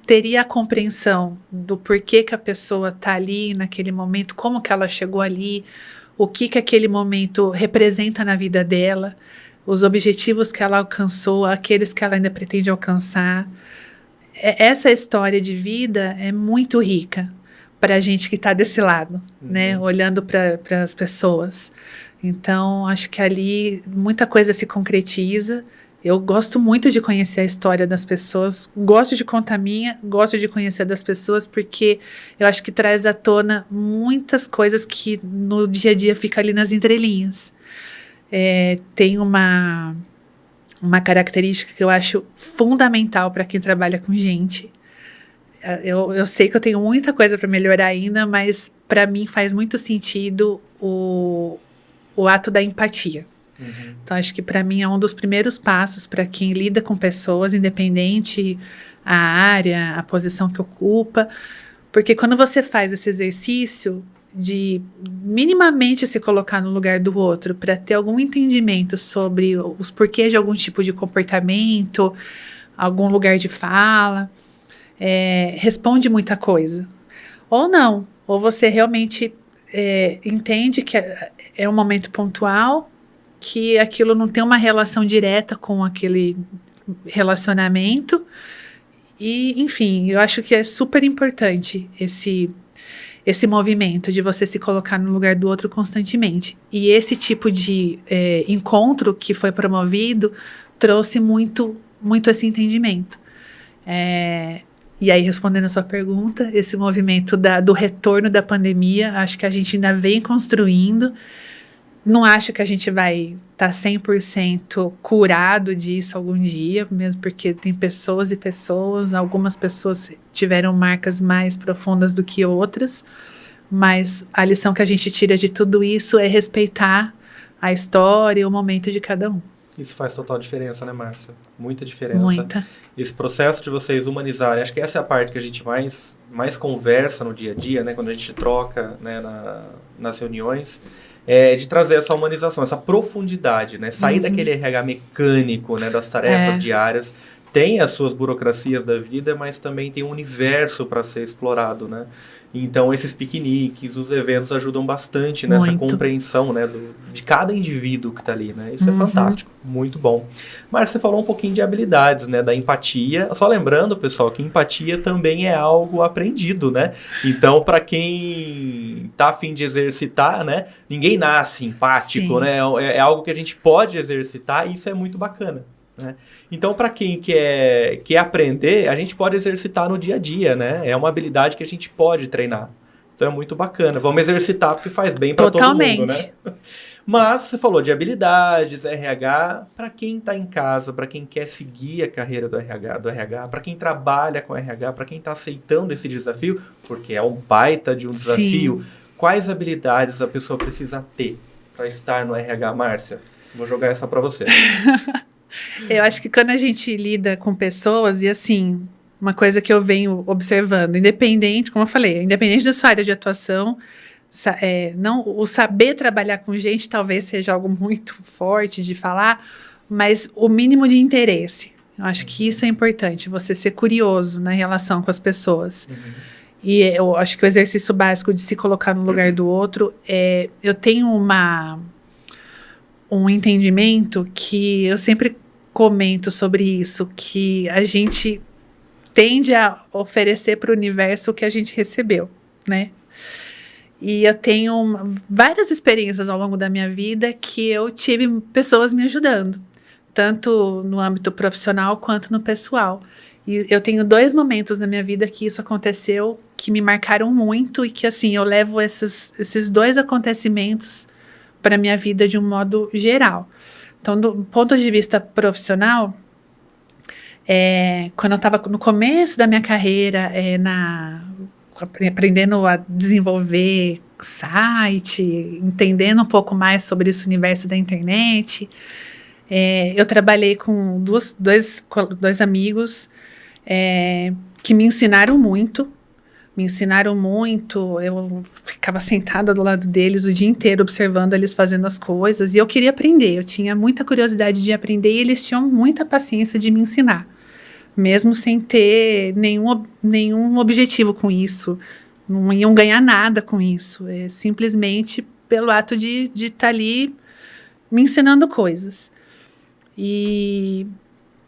Speaker 2: teria a compreensão do porquê que a pessoa está ali naquele momento, como que ela chegou ali, o que aquele momento representa na vida dela, os objetivos que ela alcançou, aqueles que ela ainda pretende alcançar. Essa história de vida é muito rica para a gente que está desse lado, né? Olhando para as pessoas. Então, acho que ali muita coisa se concretiza. Eu gosto muito de conhecer a história das pessoas, gosto de contar a minha, gosto de conhecer das pessoas, porque eu acho que traz à tona muitas coisas que no dia a dia fica ali nas entrelinhas. Tem uma característica que eu acho fundamental para quem trabalha com gente. Eu sei que eu tenho muita coisa para melhorar ainda, mas para mim faz muito sentido o ato da empatia. Então, acho que para mim é um dos primeiros passos para quem lida com pessoas, independente a área, a posição que ocupa. Porque quando você faz esse exercício de minimamente se colocar no lugar do outro para ter algum entendimento sobre os porquês de algum tipo de comportamento, algum lugar de fala, responde muita coisa. Ou não, ou você realmente entende que é um momento pontual, que aquilo não tem uma relação direta com aquele relacionamento. E, enfim, eu acho que é super importante esse movimento de você se colocar no lugar do outro constantemente. E esse tipo de encontro que foi promovido trouxe muito, muito esse entendimento. E aí, respondendo a sua pergunta, esse movimento do retorno da pandemia, acho que a gente ainda vem construindo. Não acho que a gente vai estar 100% curado disso algum dia, mesmo porque tem pessoas e pessoas, algumas pessoas tiveram marcas mais profundas do que outras, mas a lição que a gente tira de tudo isso é respeitar a história e o momento de cada um.
Speaker 1: Isso faz total diferença, né, Márcia? Muita diferença.
Speaker 2: Muita.
Speaker 1: Esse processo de vocês humanizarem, acho que essa é a parte que a gente mais conversa no dia a dia, né, quando a gente troca, né, nas reuniões, de trazer essa humanização, essa profundidade, né, sair daquele RH mecânico, né, das tarefas diárias. Tem as suas burocracias da vida, mas também tem um universo para ser explorado, né? Então, esses piqueniques, os eventos ajudam bastante nessa compreensão, né, de cada indivíduo que está ali, né? Isso é fantástico, muito bom. Mas você falou um pouquinho de habilidades, né, da empatia. Só lembrando, pessoal, que empatia também é algo aprendido, né? Então, para quem está a fim de exercitar, né, ninguém nasce empático, né? É algo que a gente pode exercitar e isso é muito bacana. Né? Então, para quem quer aprender, a gente pode exercitar no dia a dia, né? É uma habilidade que a gente pode treinar. Então, é muito bacana. Vamos exercitar porque faz bem para todo mundo, né? Mas, você falou de habilidades, RH, para quem está em casa, para quem quer seguir a carreira do RH, para quem trabalha com RH, para quem está aceitando esse desafio, porque é um baita de um desafio, quais habilidades a pessoa precisa ter para estar no RH, Márcia? Vou jogar essa para você.
Speaker 2: Eu acho que quando a gente lida com pessoas, e assim, uma coisa que eu venho observando, independente, como eu falei, independente da sua área de atuação, o saber trabalhar com gente talvez seja algo muito forte de falar, mas o mínimo de interesse. Eu acho que isso é importante, você ser curioso na relação com as pessoas. E eu acho que o exercício básico de se colocar no lugar do outro, eu tenho um entendimento que eu sempre comento sobre isso, que a gente tende a oferecer para o universo o que a gente recebeu, né? E eu tenho várias experiências ao longo da minha vida que eu tive pessoas me ajudando, tanto no âmbito profissional quanto no pessoal. E eu tenho 2 momentos na minha vida que isso aconteceu, que me marcaram muito e que, assim, eu levo esses 2 acontecimentos para a minha vida de um modo geral. Então, do ponto de vista profissional, quando eu estava no começo da minha carreira, aprendendo a desenvolver site, entendendo um pouco mais sobre esse universo da internet, eu trabalhei com dois amigos que me ensinaram muito. Eu ficava sentada do lado deles o dia inteiro observando eles fazendo as coisas e eu queria aprender, eu tinha muita curiosidade de aprender e eles tinham muita paciência de me ensinar, mesmo sem ter nenhum objetivo com isso, não iam ganhar nada com isso, simplesmente pelo ato de estar ali me ensinando coisas. E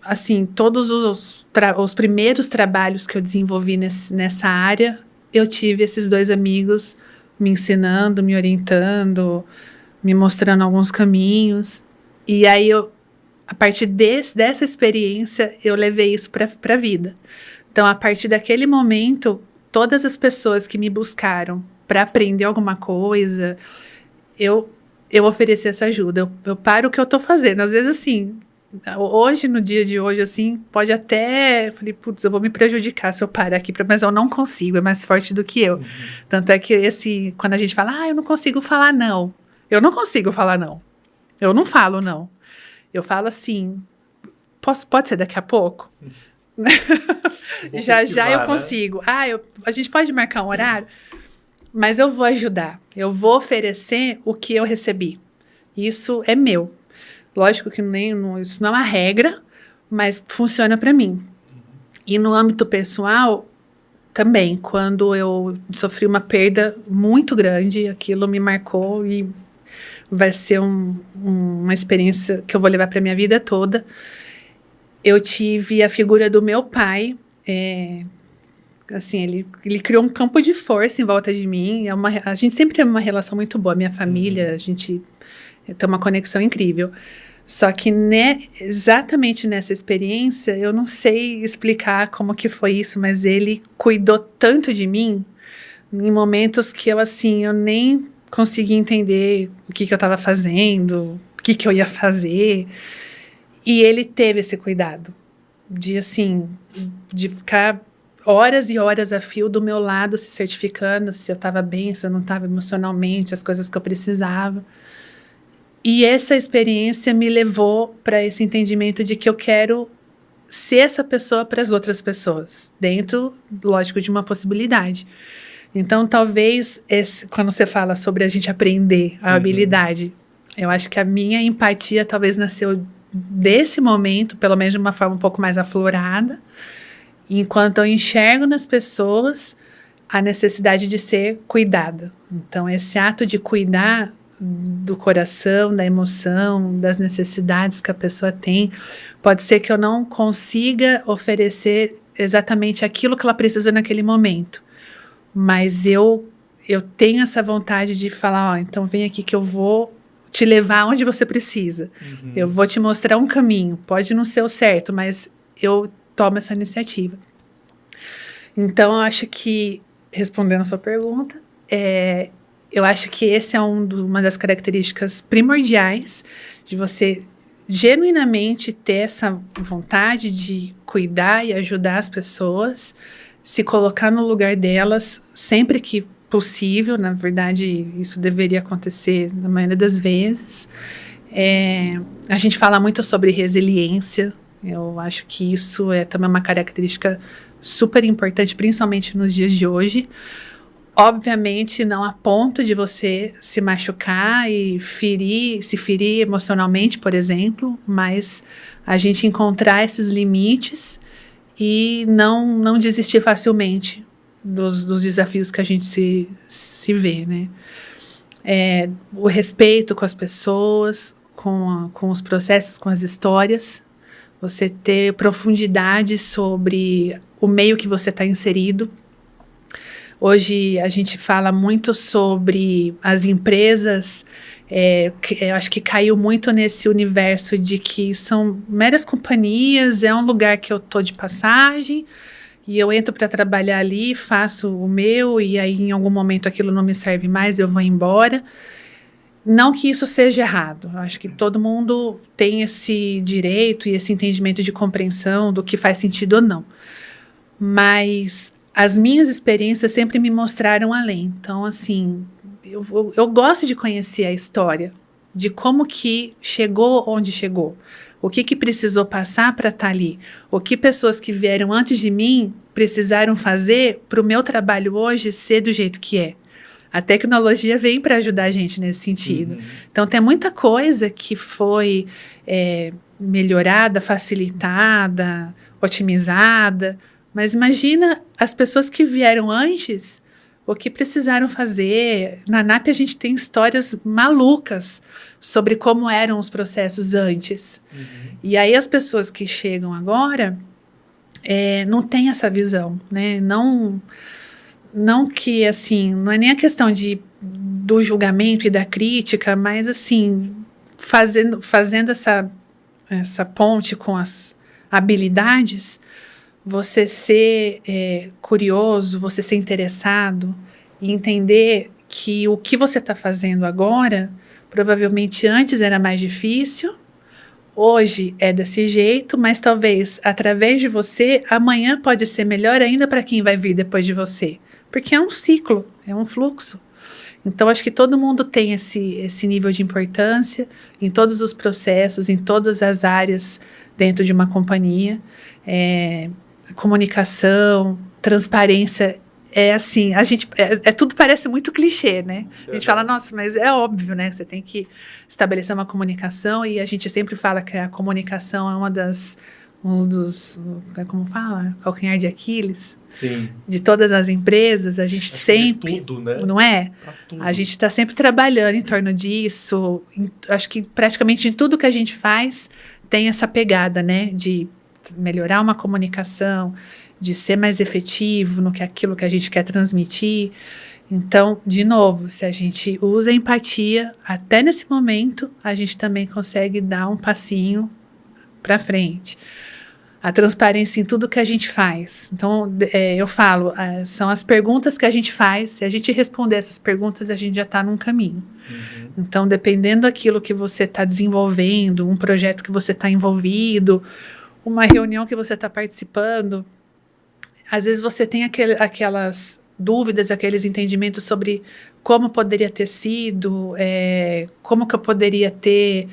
Speaker 2: assim, todos os primeiros trabalhos que eu desenvolvi nessa área, eu tive esses 2 amigos me ensinando, me orientando, me mostrando alguns caminhos. E aí, a partir dessa experiência, eu levei isso para a vida. Então, a partir daquele momento, todas as pessoas que me buscaram para aprender alguma coisa, eu ofereci essa ajuda. Eu paro o que eu estou fazendo. Às vezes, assim, hoje, no dia de hoje, assim, pode até... Falei, putz, eu vou me prejudicar se eu parar aqui, mas eu não consigo, é mais forte do que eu. Tanto é que, quando a gente fala, eu não consigo falar não. Eu não consigo falar não. Eu não falo não. Eu falo assim, pode ser daqui a pouco? Já eu consigo. A gente pode marcar um horário? mas eu vou ajudar. Eu vou oferecer o que eu recebi. Isso é meu. Lógico que isso não é uma regra, mas funciona para mim. E no âmbito pessoal, também, quando eu sofri uma perda muito grande, aquilo me marcou e vai ser uma experiência que eu vou levar para minha vida toda. Eu tive a figura do meu pai, assim, ele criou um campo de força em volta de mim. A gente sempre teve uma relação muito boa, minha família, a gente tem uma conexão incrível. Só que exatamente nessa experiência, eu não sei explicar como que foi isso, mas ele cuidou tanto de mim em momentos que eu nem consegui entender o que eu estava fazendo, o que eu ia fazer. E ele teve esse cuidado de ficar horas e horas a fio do meu lado, se certificando se eu estava bem, se eu não estava emocionalmente, as coisas que eu precisava. E essa experiência me levou para esse entendimento de que eu quero ser essa pessoa para as outras pessoas, dentro, lógico, de uma possibilidade. Então, talvez, quando você fala sobre a gente aprender a habilidade, eu acho que a minha empatia talvez nasceu desse momento, pelo menos de uma forma um pouco mais aflorada, enquanto eu enxergo nas pessoas a necessidade de ser cuidada. Então, esse ato de cuidar do coração, da emoção, das necessidades que a pessoa tem, pode ser que eu não consiga oferecer exatamente aquilo que ela precisa naquele momento, mas eu tenho essa vontade de falar, então vem aqui que eu vou te levar onde você precisa, eu vou te mostrar um caminho, pode não ser o certo, mas eu tomo essa iniciativa. Então eu acho que, respondendo a sua pergunta, eu acho que esse é uma das características primordiais de você genuinamente ter essa vontade de cuidar e ajudar as pessoas, se colocar no lugar delas sempre que possível. Na verdade, isso deveria acontecer na maioria das vezes. A gente fala muito sobre resiliência. Eu acho que isso é também uma característica super importante, principalmente nos dias de hoje. Obviamente, não a ponto de você se machucar e se ferir emocionalmente, por exemplo, mas a gente encontrar esses limites e não desistir facilmente dos desafios que a gente se vê, né? O respeito com as pessoas, com os processos, com as histórias, você ter profundidade sobre o meio que você está inserido. Hoje a gente fala muito sobre as empresas, eu acho que caiu muito nesse universo de que são meras companhias, é um lugar que eu tô de passagem e eu entro para trabalhar ali, faço o meu e aí em algum momento aquilo não me serve mais, eu vou embora. Não que isso seja errado, eu acho que todo mundo tem esse direito e esse entendimento de compreensão do que faz sentido ou não, mas as minhas experiências sempre me mostraram além. Então, assim, eu gosto de conhecer a história, de como que chegou onde chegou, o que precisou passar para estar ali, o que pessoas que vieram antes de mim precisaram fazer para o meu trabalho hoje ser do jeito que é. A tecnologia vem para ajudar a gente nesse sentido. Então, tem muita coisa que foi melhorada, facilitada, otimizada. Mas imagina as pessoas que vieram antes, o que precisaram fazer. Na NAP a gente tem histórias malucas sobre como eram os processos antes. E aí as pessoas que chegam agora não têm essa visão, né? Não que, assim, não é nem a questão do julgamento e da crítica, mas, assim, fazendo essa ponte com as habilidades, você ser curioso, você ser interessado e entender que o que você está fazendo agora, provavelmente antes era mais difícil, hoje é desse jeito, mas talvez através de você, amanhã pode ser melhor ainda para quem vai vir depois de você. Porque é um ciclo, é um fluxo. Então, acho que todo mundo tem esse nível de importância em todos os processos, em todas as áreas dentro de uma companhia. Comunicação, transparência é assim, tudo parece muito clichê, né? A gente fala, nossa, mas é óbvio, né? Você tem que estabelecer uma comunicação e a gente sempre fala que a comunicação é um dos, como fala? Calcanhar de Aquiles.
Speaker 1: Sim.
Speaker 2: De todas as empresas, a gente sempre,
Speaker 1: tudo, né?
Speaker 2: Não é?
Speaker 1: Tudo.
Speaker 2: A gente está sempre trabalhando em torno disso. Acho que praticamente em tudo que a gente faz tem essa pegada, né? De melhorar uma comunicação, de ser mais efetivo no que aquilo que a gente quer transmitir. Então, de novo, se a gente usa a empatia, até nesse momento, a gente também consegue dar um passinho para frente. A transparência em tudo que a gente faz. Então, eu falo, são as perguntas que a gente faz. Se a gente responder essas perguntas, a gente já está num caminho. Uhum. Então, dependendo daquilo que você está desenvolvendo, um projeto que você está envolvido, uma reunião que você está participando, às vezes você tem aquelas dúvidas, aqueles entendimentos sobre como poderia ter sido, como que eu poderia ter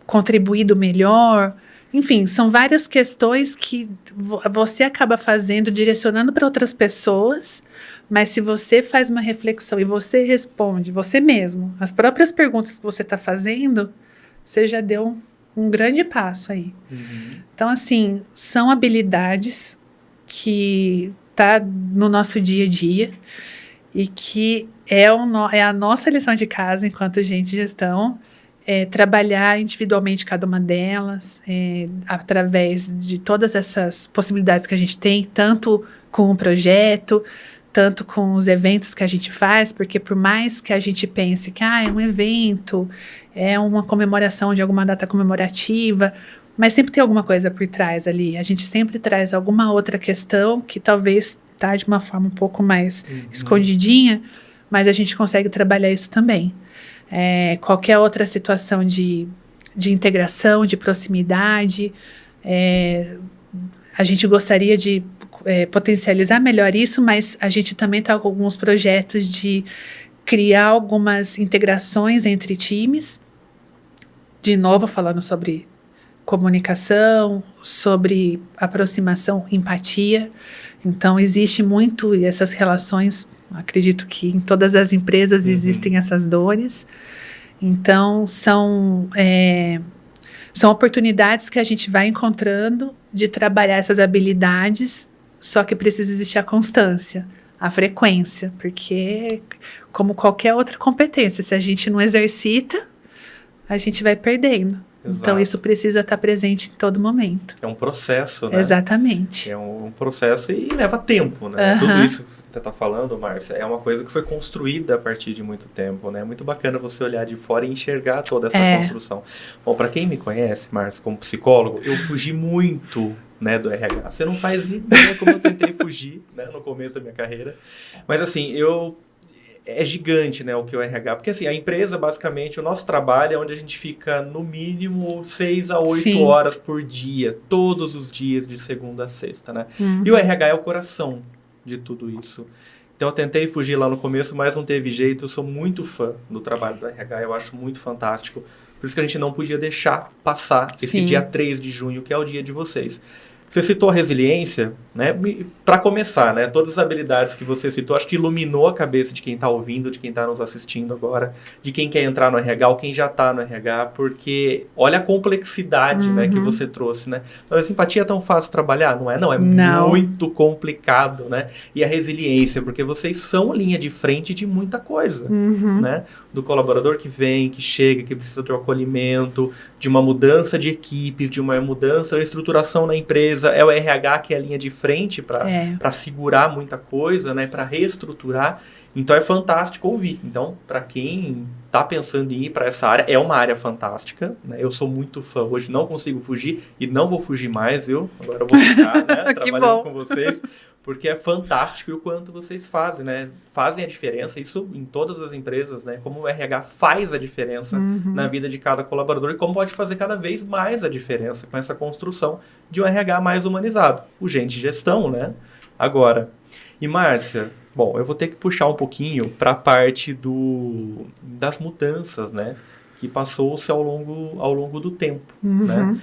Speaker 2: contribuído melhor. Enfim, são várias questões que você acaba fazendo, direcionando para outras pessoas, mas se você faz uma reflexão e você responde, você mesmo, as próprias perguntas que você está fazendo, você já deu um grande passo aí. Uhum. Então, assim, são habilidades que tá no nosso dia a dia e que é a nossa lição de casa enquanto gente de gestão, trabalhar individualmente cada uma delas, através de todas essas possibilidades que a gente tem, tanto com o projeto, tanto com os eventos que a gente faz, porque por mais que a gente pense que é um evento, é uma comemoração de alguma data comemorativa, mas sempre tem alguma coisa por trás ali. A gente sempre traz alguma outra questão que talvez está de uma forma um pouco mais escondidinha, mas a gente consegue trabalhar isso também. Qualquer outra situação de integração, de proximidade, a gente gostaria de potencializar melhor isso, mas a gente também está com alguns projetos de criar algumas integrações entre times, de novo falando sobre comunicação, sobre aproximação, empatia. Então, existe muito essas relações, acredito que em todas as empresas existem essas dores. Então, são oportunidades que a gente vai encontrando de trabalhar essas habilidades, só que precisa existir a constância, a frequência, porque, como qualquer outra competência, se a gente não exercita, a gente vai perdendo. Exato. Então, isso precisa estar presente em todo momento.
Speaker 1: É um processo, né?
Speaker 2: Exatamente.
Speaker 1: É um processo e leva tempo, né? Uhum. Tudo isso que você está falando, Márcia, é uma coisa que foi construída a partir de muito tempo, né? É muito bacana você olhar de fora e enxergar toda essa construção. Bom, para quem me conhece, Márcia, como psicólogo, eu fugi muito, né, do RH. Você não faz ideia como eu tentei fugir, né, no começo da minha carreira. Mas, assim, é gigante, né, o que é o RH, porque assim, a empresa, basicamente, o nosso trabalho é onde a gente fica no mínimo 6 a 8 Sim. horas por dia, todos os dias, de segunda a sexta, né? Uhum. E o RH é o coração de tudo isso. Então eu tentei fugir lá no começo, mas não teve jeito, eu sou muito fã do trabalho do RH, eu acho muito fantástico, por isso que a gente não podia deixar passar esse Sim. dia 3 de junho, que é o dia de vocês. Você citou a resiliência, né? Para começar, né? Todas as habilidades que você citou, acho que iluminou a cabeça de quem está ouvindo, de quem está nos assistindo agora, de quem quer entrar no RH ou quem já está no RH, porque olha a complexidade, né, que você trouxe, né? Então, a simpatia é tão fácil de trabalhar? Não é, não. É muito complicado, né? E a resiliência, porque vocês são linha de frente de muita coisa, né? Do colaborador que vem, que chega, que precisa de um acolhimento, de uma mudança de equipes, de uma mudança da estruturação na empresa. É o RH que é a linha de frente para segurar muita coisa, né, para reestruturar. Então é fantástico ouvir. Então, para quem está pensando em ir para essa área, é uma área fantástica, né? Eu sou muito fã hoje, não consigo fugir e não vou fugir mais, viu? Agora eu vou ficar, né, trabalhando com vocês, porque é fantástico o quanto vocês fazem, né? Fazem a diferença, isso em todas as empresas, né? Como o RH faz a diferença na vida de cada colaborador e como pode fazer cada vez mais a diferença com essa construção de um RH mais humanizado. O gente de gestão, né? Agora, e Márcia, bom, eu vou ter que puxar um pouquinho para a parte das mudanças, né? Que passou-se ao longo do tempo, né?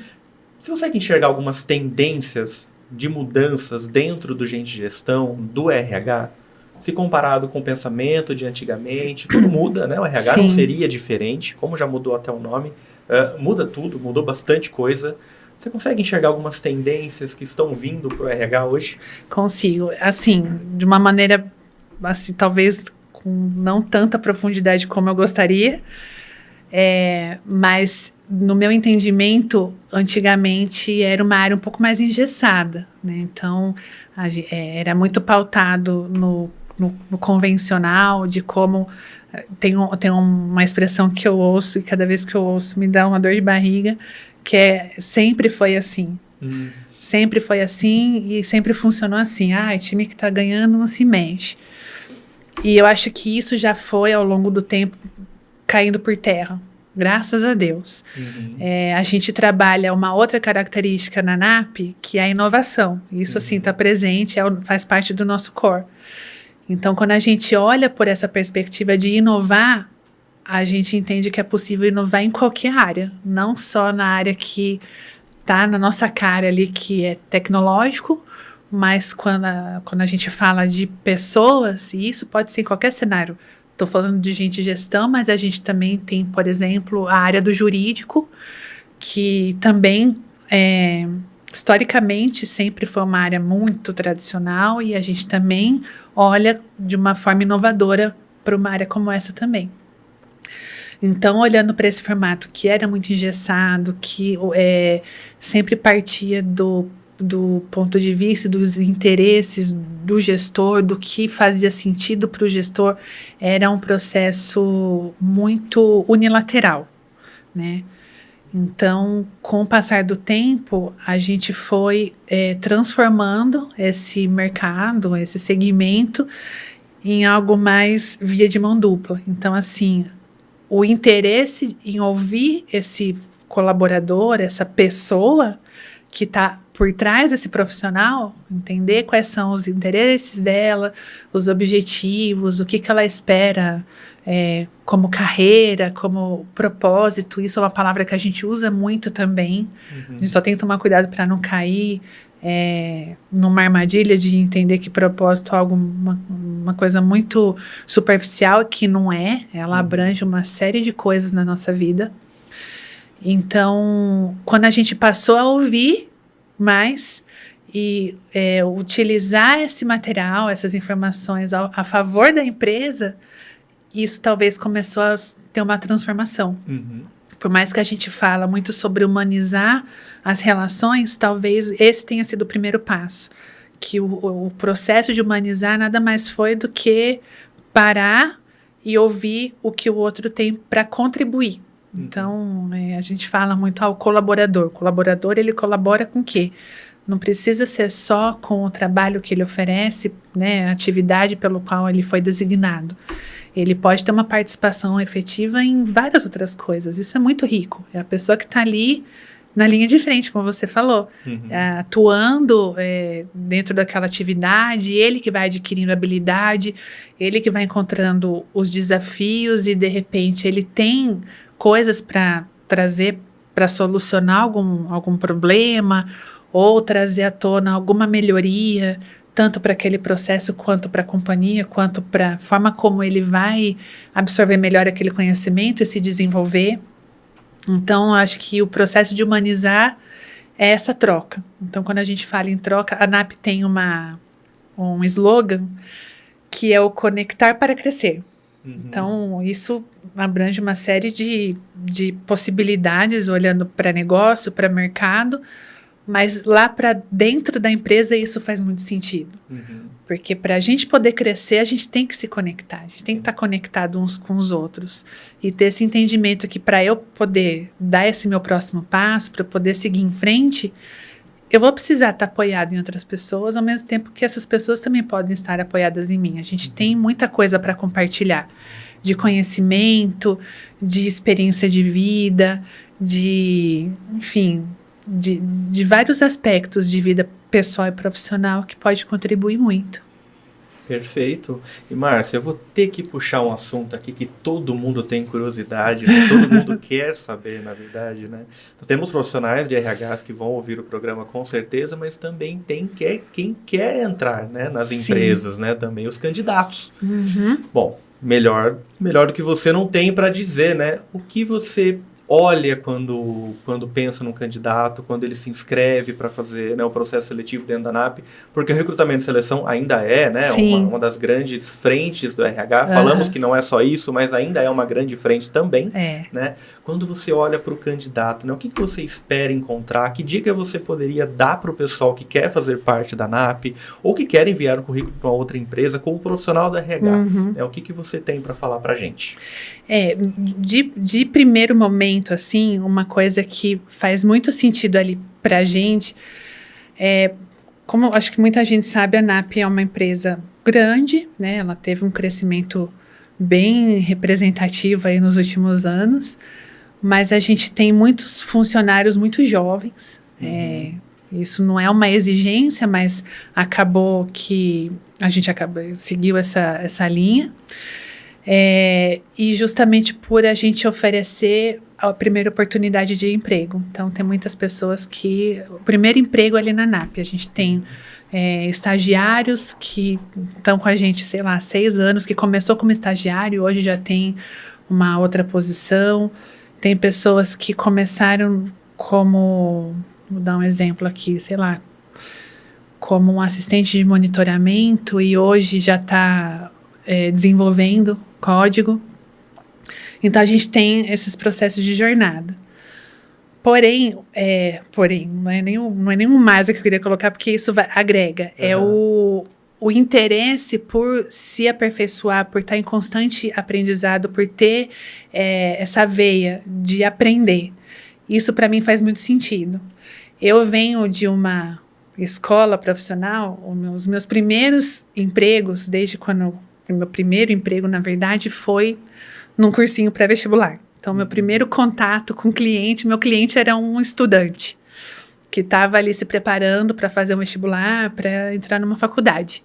Speaker 1: Você consegue enxergar algumas tendências de mudanças dentro do Gente Gestão, do RH, se comparado com o pensamento de antigamente? Tudo muda, né? O RH não seria diferente, como já mudou até o nome. Muda tudo, mudou bastante coisa. Você consegue enxergar algumas tendências que estão vindo para o RH hoje?
Speaker 2: Consigo. Assim, de uma maneira, assim, talvez com não tanta profundidade como eu gostaria, mas no meu entendimento, antigamente era uma área um pouco mais engessada, né? Então, era muito pautado no convencional, de como tem uma expressão que eu ouço e cada vez que eu ouço me dá uma dor de barriga, que sempre foi assim. Sempre foi assim e sempre funcionou assim. Time que tá ganhando não se mexe. E eu acho que isso já foi, ao longo do tempo, caindo por terra. Graças a Deus. A gente trabalha uma outra característica na NAP, que é a inovação. Isso, assim, está presente, faz parte do nosso core. Então, quando a gente olha por essa perspectiva de inovar, a gente entende que é possível inovar em qualquer área. Não só na área que está na nossa cara ali, que é tecnológico, mas quando a gente fala de pessoas, e isso pode ser em qualquer cenário. Estou falando de gente gestão, mas a gente também tem, por exemplo, a área do jurídico, que também, historicamente, sempre foi uma área muito tradicional e a gente também olha de uma forma inovadora para uma área como essa também. Então, olhando para esse formato que era muito engessado, que sempre partia do ponto de vista dos interesses do gestor, do que fazia sentido para o gestor, era um processo muito unilateral, né? Então, com o passar do tempo, a gente foi transformando esse mercado, esse segmento, em algo mais via de mão dupla. Então, assim, o interesse em ouvir esse colaborador, essa pessoa que está por trás desse profissional, entender quais são os interesses dela, os objetivos, o que ela espera como carreira, como propósito. Isso é uma palavra que a gente usa muito também. A gente só tem que tomar cuidado para não cair numa armadilha de entender que propósito é uma coisa muito superficial, que não é. Ela abrange uma série de coisas na nossa vida. Então, quando a gente passou a ouvir mais e utilizar esse material, essas informações a favor da empresa, isso talvez começou a ter uma transformação. Por mais que a gente fala muito sobre humanizar as relações, talvez esse tenha sido o primeiro passo. Que o processo de humanizar nada mais foi do que parar e ouvir o que o outro tem para contribuir. Então, a gente fala muito ao colaborador. O colaborador, ele colabora com o quê? Não precisa ser só com o trabalho que ele oferece, né, a atividade pelo qual ele foi designado. Ele pode ter uma participação efetiva em várias outras coisas. Isso é muito rico. É a pessoa que está ali na linha de frente, como você falou, atuando dentro daquela atividade, ele que vai adquirindo habilidade, ele que vai encontrando os desafios e, de repente, ele tem coisas para trazer, para solucionar algum problema ou trazer à tona alguma melhoria, tanto para aquele processo, quanto para a companhia, quanto para a forma como ele vai absorver melhor aquele conhecimento e se desenvolver. Então, eu acho que o processo de humanizar é essa troca. Então, quando a gente fala em troca, a NAP tem um slogan que é o conectar para crescer. Então, isso abrange uma série de possibilidades, olhando para negócio, para mercado, mas lá para dentro da empresa isso faz muito sentido. Porque para a gente poder crescer, a gente tem que se conectar, a gente tem que estar conectado uns com os outros e ter esse entendimento que para eu poder dar esse meu próximo passo, para eu poder seguir em frente, eu vou precisar estar apoiado em outras pessoas, ao mesmo tempo que essas pessoas também podem estar apoiadas em mim. A gente tem muita coisa para compartilhar, de conhecimento, de experiência de vida, enfim, de vários aspectos de vida pessoal e profissional que pode contribuir muito.
Speaker 1: Perfeito. E Márcia, eu vou ter que puxar um assunto aqui que todo mundo tem curiosidade, né? Todo mundo quer saber, na verdade, né? Nós temos profissionais de RHs que vão ouvir o programa com certeza, mas também tem quem quer entrar, né, nas empresas, né? Também os candidatos. Bom, melhor do que você não tem para dizer, né? O que você olha quando pensa num candidato, quando ele se inscreve para fazer, né, o processo seletivo dentro da NAP, porque o recrutamento e seleção ainda é, né, uma das grandes frentes do RH. Falamos que não é só isso, mas ainda é uma grande frente também. Né? Quando você olha para o candidato, né, o que você espera encontrar? Que dica você poderia dar para o pessoal que quer fazer parte da NAP ou que quer enviar o currículo para uma outra empresa como profissional da RH? Né? O que você tem para falar para a gente?
Speaker 2: De primeiro momento, assim, uma coisa que faz muito sentido ali pra gente como acho que muita gente sabe, a NAP é uma empresa grande, né? Ela teve um crescimento bem representativo aí nos últimos anos, mas a gente tem muitos funcionários muito jovens. Isso não é uma exigência, mas acabou que a gente seguiu essa linha. E justamente por a gente oferecer a primeira oportunidade de emprego. Então, tem muitas pessoas que... O primeiro emprego ali na NAP. A gente tem estagiários que estão com a gente, sei lá, 6 anos, que começou como estagiário, hoje já tem uma outra posição. Tem pessoas que começaram como... Vou dar um exemplo aqui, sei lá, como um assistente de monitoramento e hoje já está desenvolvendo código. Então, a gente tem esses processos de jornada. Porém, não é nenhum mais que eu queria colocar, porque isso agrega. É o interesse por se aperfeiçoar, por estar em constante aprendizado, por ter essa veia de aprender. Isso, para mim, faz muito sentido. Eu venho de uma escola profissional, os meus primeiros empregos, desde quando... O meu primeiro emprego, na verdade, foi num cursinho pré-vestibular. Então, meu primeiro contato com meu cliente era um estudante que estava ali se preparando para fazer um vestibular, para entrar numa faculdade.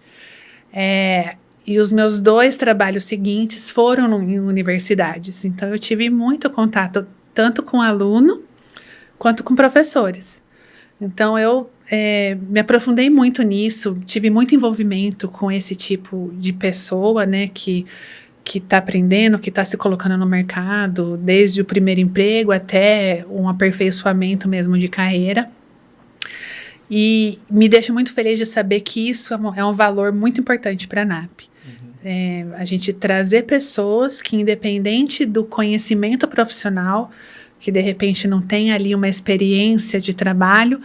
Speaker 2: E os meus 2 trabalhos seguintes foram em universidades. Então, eu tive muito contato tanto com aluno quanto com professores. Então, eu me aprofundei muito nisso, tive muito envolvimento com esse tipo de pessoa, né, que está aprendendo, que está se colocando no mercado, desde o primeiro emprego até um aperfeiçoamento mesmo de carreira. E me deixa muito feliz de saber que isso é um valor muito importante para a NAP. A gente trazer pessoas que, independente do conhecimento profissional, que de repente não tem ali uma experiência de trabalho,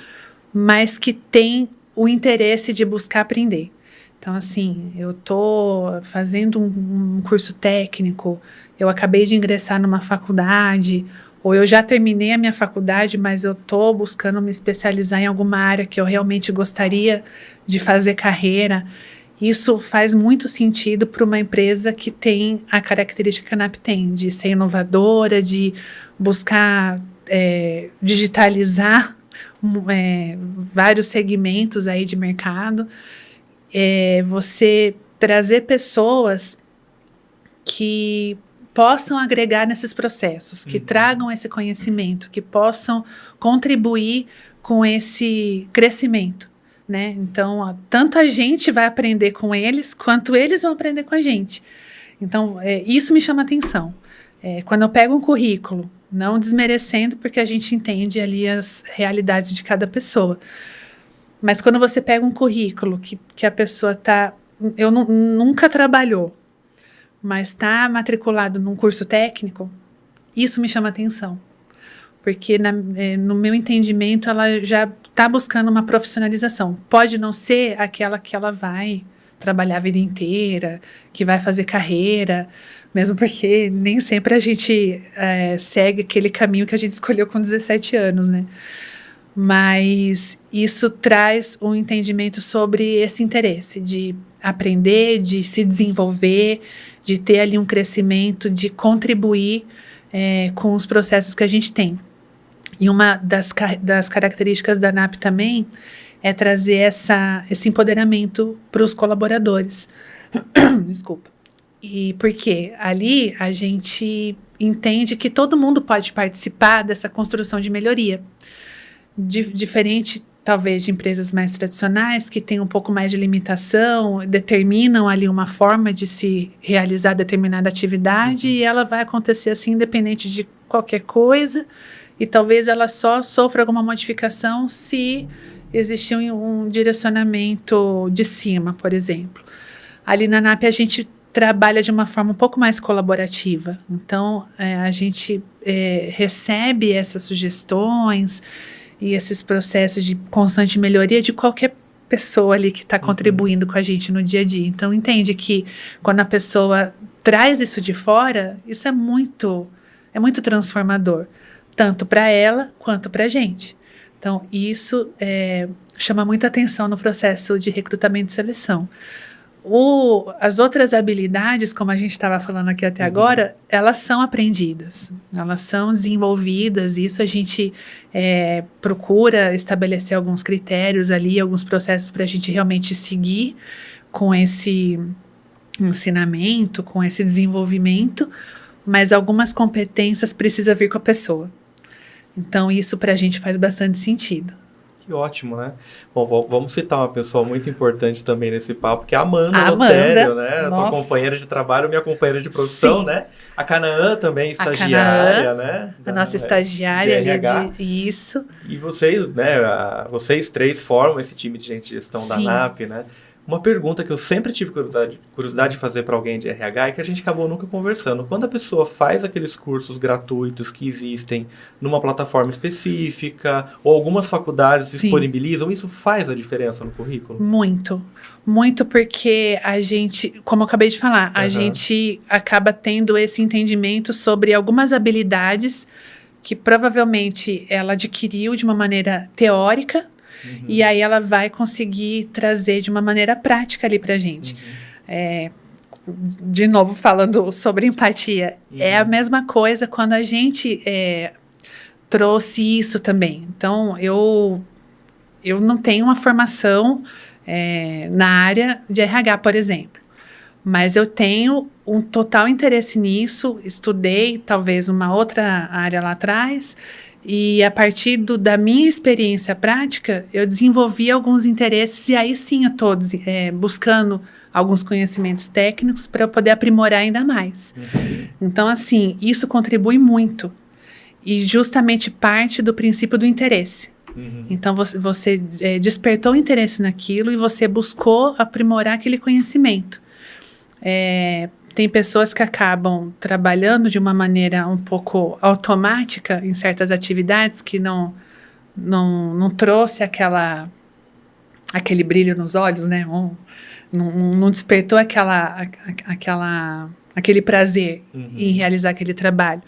Speaker 2: mas que tem o interesse de buscar aprender. Então, assim, eu estou fazendo um curso técnico, eu acabei de ingressar numa faculdade, ou eu já terminei a minha faculdade, mas eu estou buscando me especializar em alguma área que eu realmente gostaria de fazer carreira. Isso faz muito sentido para uma empresa que tem a característica que a NAP tem, de ser inovadora, de buscar digitalizar vários segmentos aí de mercado. Você trazer pessoas que possam agregar nesses processos, que tragam esse conhecimento, que possam contribuir com esse crescimento, né? Então, tanto a gente vai aprender com eles, quanto eles vão aprender com a gente. Então, isso me chama atenção. Quando eu pego um currículo, não desmerecendo, porque a gente entende ali as realidades de cada pessoa. Mas quando você pega um currículo que a pessoa nunca trabalhou, mas está matriculado num curso técnico, isso me chama atenção. Porque, no meu entendimento, ela já está buscando uma profissionalização. Pode não ser aquela que ela vai trabalhar a vida inteira, que vai fazer carreira, mesmo porque nem sempre a gente segue aquele caminho que a gente escolheu com 17 anos, né? Mas isso traz um entendimento sobre esse interesse de aprender, de se desenvolver, de ter ali um crescimento, de contribuir com os processos que a gente tem. E uma das características da NAP também é trazer esse empoderamento para os colaboradores, Desculpa. E porque ali a gente entende que todo mundo pode participar dessa construção de melhoria. Diferente, talvez, de empresas mais tradicionais, que têm um pouco mais de limitação, determinam ali uma forma de se realizar determinada atividade e ela vai acontecer assim, independente de qualquer coisa, e talvez ela só sofra alguma modificação se existir um direcionamento de cima, por exemplo. Ali na NAP a gente trabalha de uma forma um pouco mais colaborativa. Então, a gente recebe essas sugestões e esses processos de constante melhoria de qualquer pessoa ali que está contribuindo com a gente no dia a dia. Então, entende que quando a pessoa traz isso de fora, isso é muito transformador, tanto para ela quanto para a gente. Então, isso chama muita atenção no processo de recrutamento e seleção. As outras habilidades, como a gente estava falando aqui até agora, elas são aprendidas, elas são desenvolvidas, isso a gente procura estabelecer alguns critérios ali, alguns processos para a gente realmente seguir com esse ensinamento, com esse desenvolvimento, mas algumas competências precisam vir com a pessoa. Então, isso para a gente faz bastante sentido.
Speaker 1: Que ótimo, né? Bom, vamos citar uma pessoa muito importante também nesse papo, que é a Amanda Lotério, né? Tua companheira de trabalho, minha companheira de profissão, sim, né? A Canaã também, estagiária, né?
Speaker 2: A nossa estagiária ali isso.
Speaker 1: E vocês, né? Vocês três formam esse time de gente de gestão, sim, da NAP, né? Uma pergunta que eu sempre tive curiosidade de fazer para alguém de RH é que a gente acabou nunca conversando. Quando a pessoa faz aqueles cursos gratuitos que existem numa plataforma específica, ou algumas faculdades, sim, disponibilizam, isso faz a diferença no currículo? Muito.
Speaker 2: Muito, porque a gente, como eu acabei de falar, a gente acaba tendo esse entendimento sobre algumas habilidades que provavelmente ela adquiriu de uma maneira teórica, e aí ela vai conseguir trazer de uma maneira prática ali pra gente. De novo, falando sobre empatia, é a mesma coisa quando a gente trouxe isso também. Então, eu não tenho uma formação na área de RH, por exemplo, mas eu tenho um total interesse nisso, estudei talvez uma outra área lá atrás, e a partir da minha experiência prática, eu desenvolvi alguns interesses e aí sim eu estou buscando alguns conhecimentos técnicos para eu poder aprimorar ainda mais. Então, assim, isso contribui muito e justamente parte do princípio do interesse. Então, você despertou interesse naquilo e você buscou aprimorar aquele conhecimento. Tem pessoas que acabam trabalhando de uma maneira um pouco automática em certas atividades que não trouxe aquele brilho nos olhos, né? Não despertou aquele prazer em realizar aquele trabalho.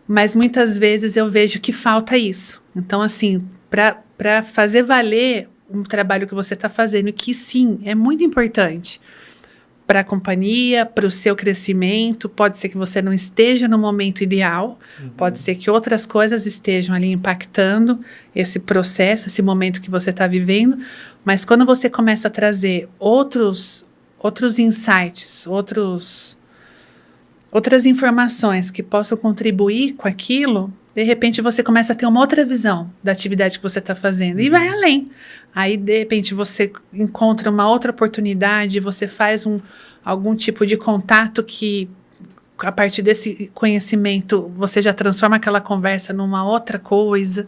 Speaker 2: Mas muitas vezes eu vejo que falta isso. Então, assim, para fazer valer um trabalho que você está fazendo, que sim, é muito importante para a companhia, para o seu crescimento, pode ser que você não esteja no momento ideal, pode ser que outras coisas estejam ali impactando esse processo, esse momento que você está vivendo, mas quando você começa a trazer outros insights, outras informações que possam contribuir com aquilo, de repente você começa a ter uma outra visão da atividade que você está fazendo e vai além. Aí, de repente, você encontra uma outra oportunidade, você faz algum tipo de contato que, a partir desse conhecimento, você já transforma aquela conversa numa outra coisa.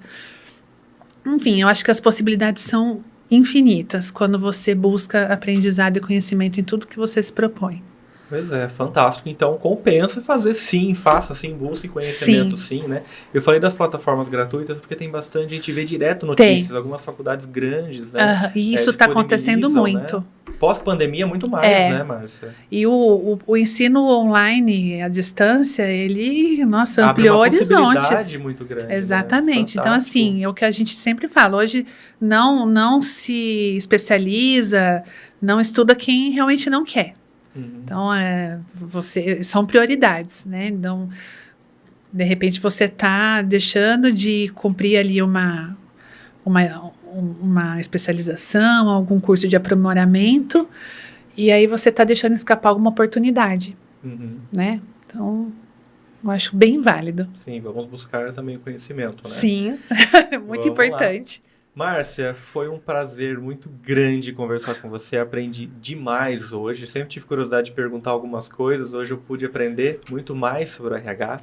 Speaker 2: Enfim, eu acho que as possibilidades são infinitas quando você busca aprendizado e conhecimento em tudo que você se propõe.
Speaker 1: Pois é, fantástico. Então, compensa fazer sim, faça sim, busque conhecimento sim, né? Eu falei das plataformas gratuitas porque tem bastante, a gente vê direto notícias, algumas faculdades grandes, né?
Speaker 2: E isso está acontecendo muito.
Speaker 1: Né? Pós-pandemia, muito mais, né, Márcia?
Speaker 2: E o ensino online, à distância, ele, ampliou horizontes.
Speaker 1: Abre uma possibilidade muito grande.
Speaker 2: Exatamente. Né? Então, assim, é o que a gente sempre fala. Hoje, não se especializa, não estuda quem realmente não quer. Então, são prioridades, né? Então, de repente, você está deixando de cumprir ali uma especialização, algum curso de aprimoramento, E aí você está deixando escapar alguma oportunidade,
Speaker 1: Uhum.
Speaker 2: né? Então, eu acho bem válido.
Speaker 1: Sim, vamos buscar também o conhecimento, né?
Speaker 2: Sim, muito
Speaker 1: Vamos
Speaker 2: importante.
Speaker 1: Márcia, foi um prazer muito grande conversar com você. Aprendi demais hoje. Sempre tive curiosidade de perguntar algumas coisas. Hoje eu pude aprender muito mais sobre o RH.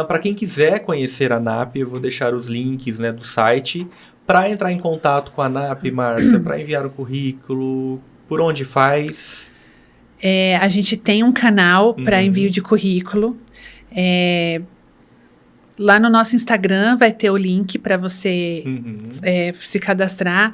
Speaker 1: Para quem quiser conhecer a NAP, eu vou deixar os links, né, do site. Para entrar em contato com a NAP, Márcia, para enviar o currículo, por onde faz?
Speaker 2: A gente tem um canal para
Speaker 1: Uhum.
Speaker 2: envio de currículo. Lá no nosso Instagram vai ter o link para você
Speaker 1: Uhum.
Speaker 2: se cadastrar.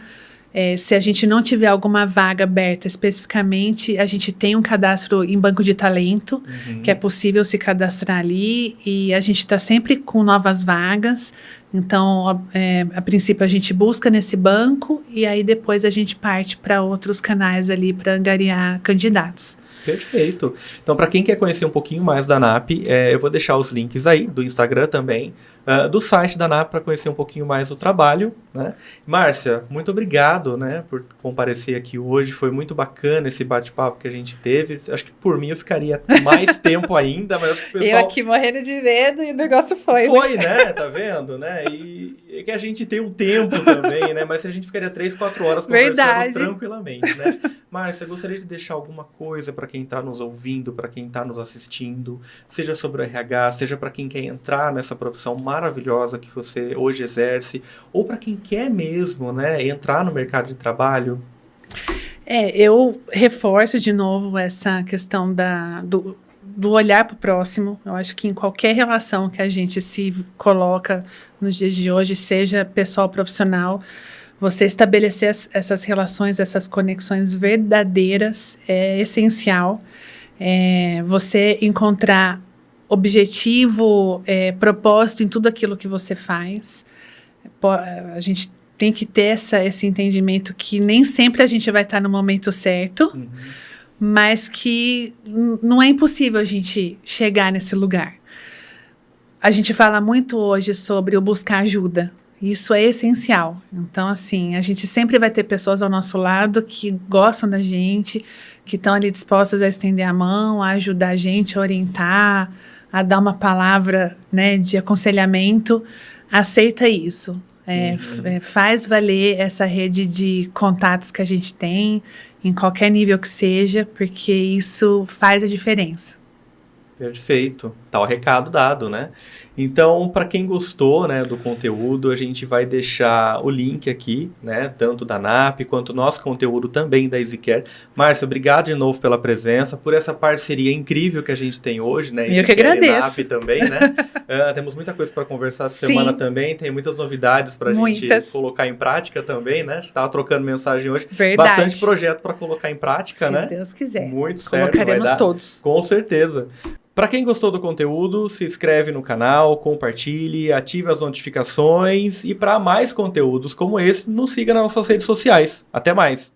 Speaker 2: Se a gente não tiver alguma vaga aberta especificamente, a gente tem um cadastro em banco de talento, que é possível se cadastrar ali, e a gente está sempre com novas vagas. Então, a princípio, a gente busca nesse banco e aí depois a gente parte para outros canais ali para angariar candidatos.
Speaker 1: Perfeito. Então, para quem quer conhecer um pouquinho mais da NAP, eu vou deixar os links aí, do Instagram também, do site da NAP para conhecer um pouquinho mais do trabalho, né? Márcia, muito obrigado, né, por comparecer aqui hoje. Foi muito bacana esse bate-papo que a gente teve. Acho que por mim eu ficaria mais tempo ainda, mas acho que o pessoal...
Speaker 2: Eu aqui morrendo de medo e o negócio foi.
Speaker 1: Foi, né? Tá vendo, né? E é que a gente tem um tempo também, né? Mas a gente ficaria 3, 4 horas conversando
Speaker 2: Verdade.
Speaker 1: tranquilamente, né? Márcia, gostaria de deixar alguma coisa para quem está nos ouvindo, para quem está nos assistindo, seja sobre o RH, seja para quem quer entrar nessa profissão maravilhosa que você hoje exerce, ou para quem quer mesmo, né, entrar no mercado de trabalho?
Speaker 2: Eu reforço de novo essa questão do olhar para o próximo. Eu acho que em qualquer relação que a gente se coloca nos dias de hoje, seja pessoal ou profissional, você estabelecer essas relações, essas conexões verdadeiras é essencial. Você encontrar objetivo, propósito em tudo aquilo que você faz. A gente tem que ter esse entendimento que nem sempre a gente vai estar no momento certo, mas que não é impossível a gente chegar nesse lugar. A gente fala muito hoje sobre o buscar ajuda. Isso é essencial. Então, assim, a gente sempre vai ter pessoas ao nosso lado que gostam da gente, que estão ali dispostas a estender a mão, a ajudar a gente, a orientar, a dar uma palavra, né, de aconselhamento. Aceita isso. Faz valer essa rede de contatos que a gente tem, em qualquer nível que seja, porque isso faz a diferença.
Speaker 1: Perfeito. Tá o recado dado, né? Então, para quem gostou, né, do conteúdo, a gente vai deixar o link aqui, né, tanto da NAP quanto o nosso conteúdo também da EasyCare. Márcia, obrigado de novo pela presença, por essa parceria incrível que a gente tem hoje, né?
Speaker 2: Eu que agradeço.
Speaker 1: E NAP também, né? Temos muita coisa para conversar essa semana também, tem muitas novidades para a gente colocar em prática também, né? Estava trocando mensagem hoje.
Speaker 2: Verdade.
Speaker 1: Bastante projeto para colocar em prática, né?
Speaker 2: Se Deus quiser.
Speaker 1: Muito certo.
Speaker 2: Colocaremos todos.
Speaker 1: Com certeza. Para quem gostou do conteúdo, se inscreve no canal, compartilhe, ative as notificações e para mais conteúdos como esse, nos siga nas nossas redes sociais. Até mais!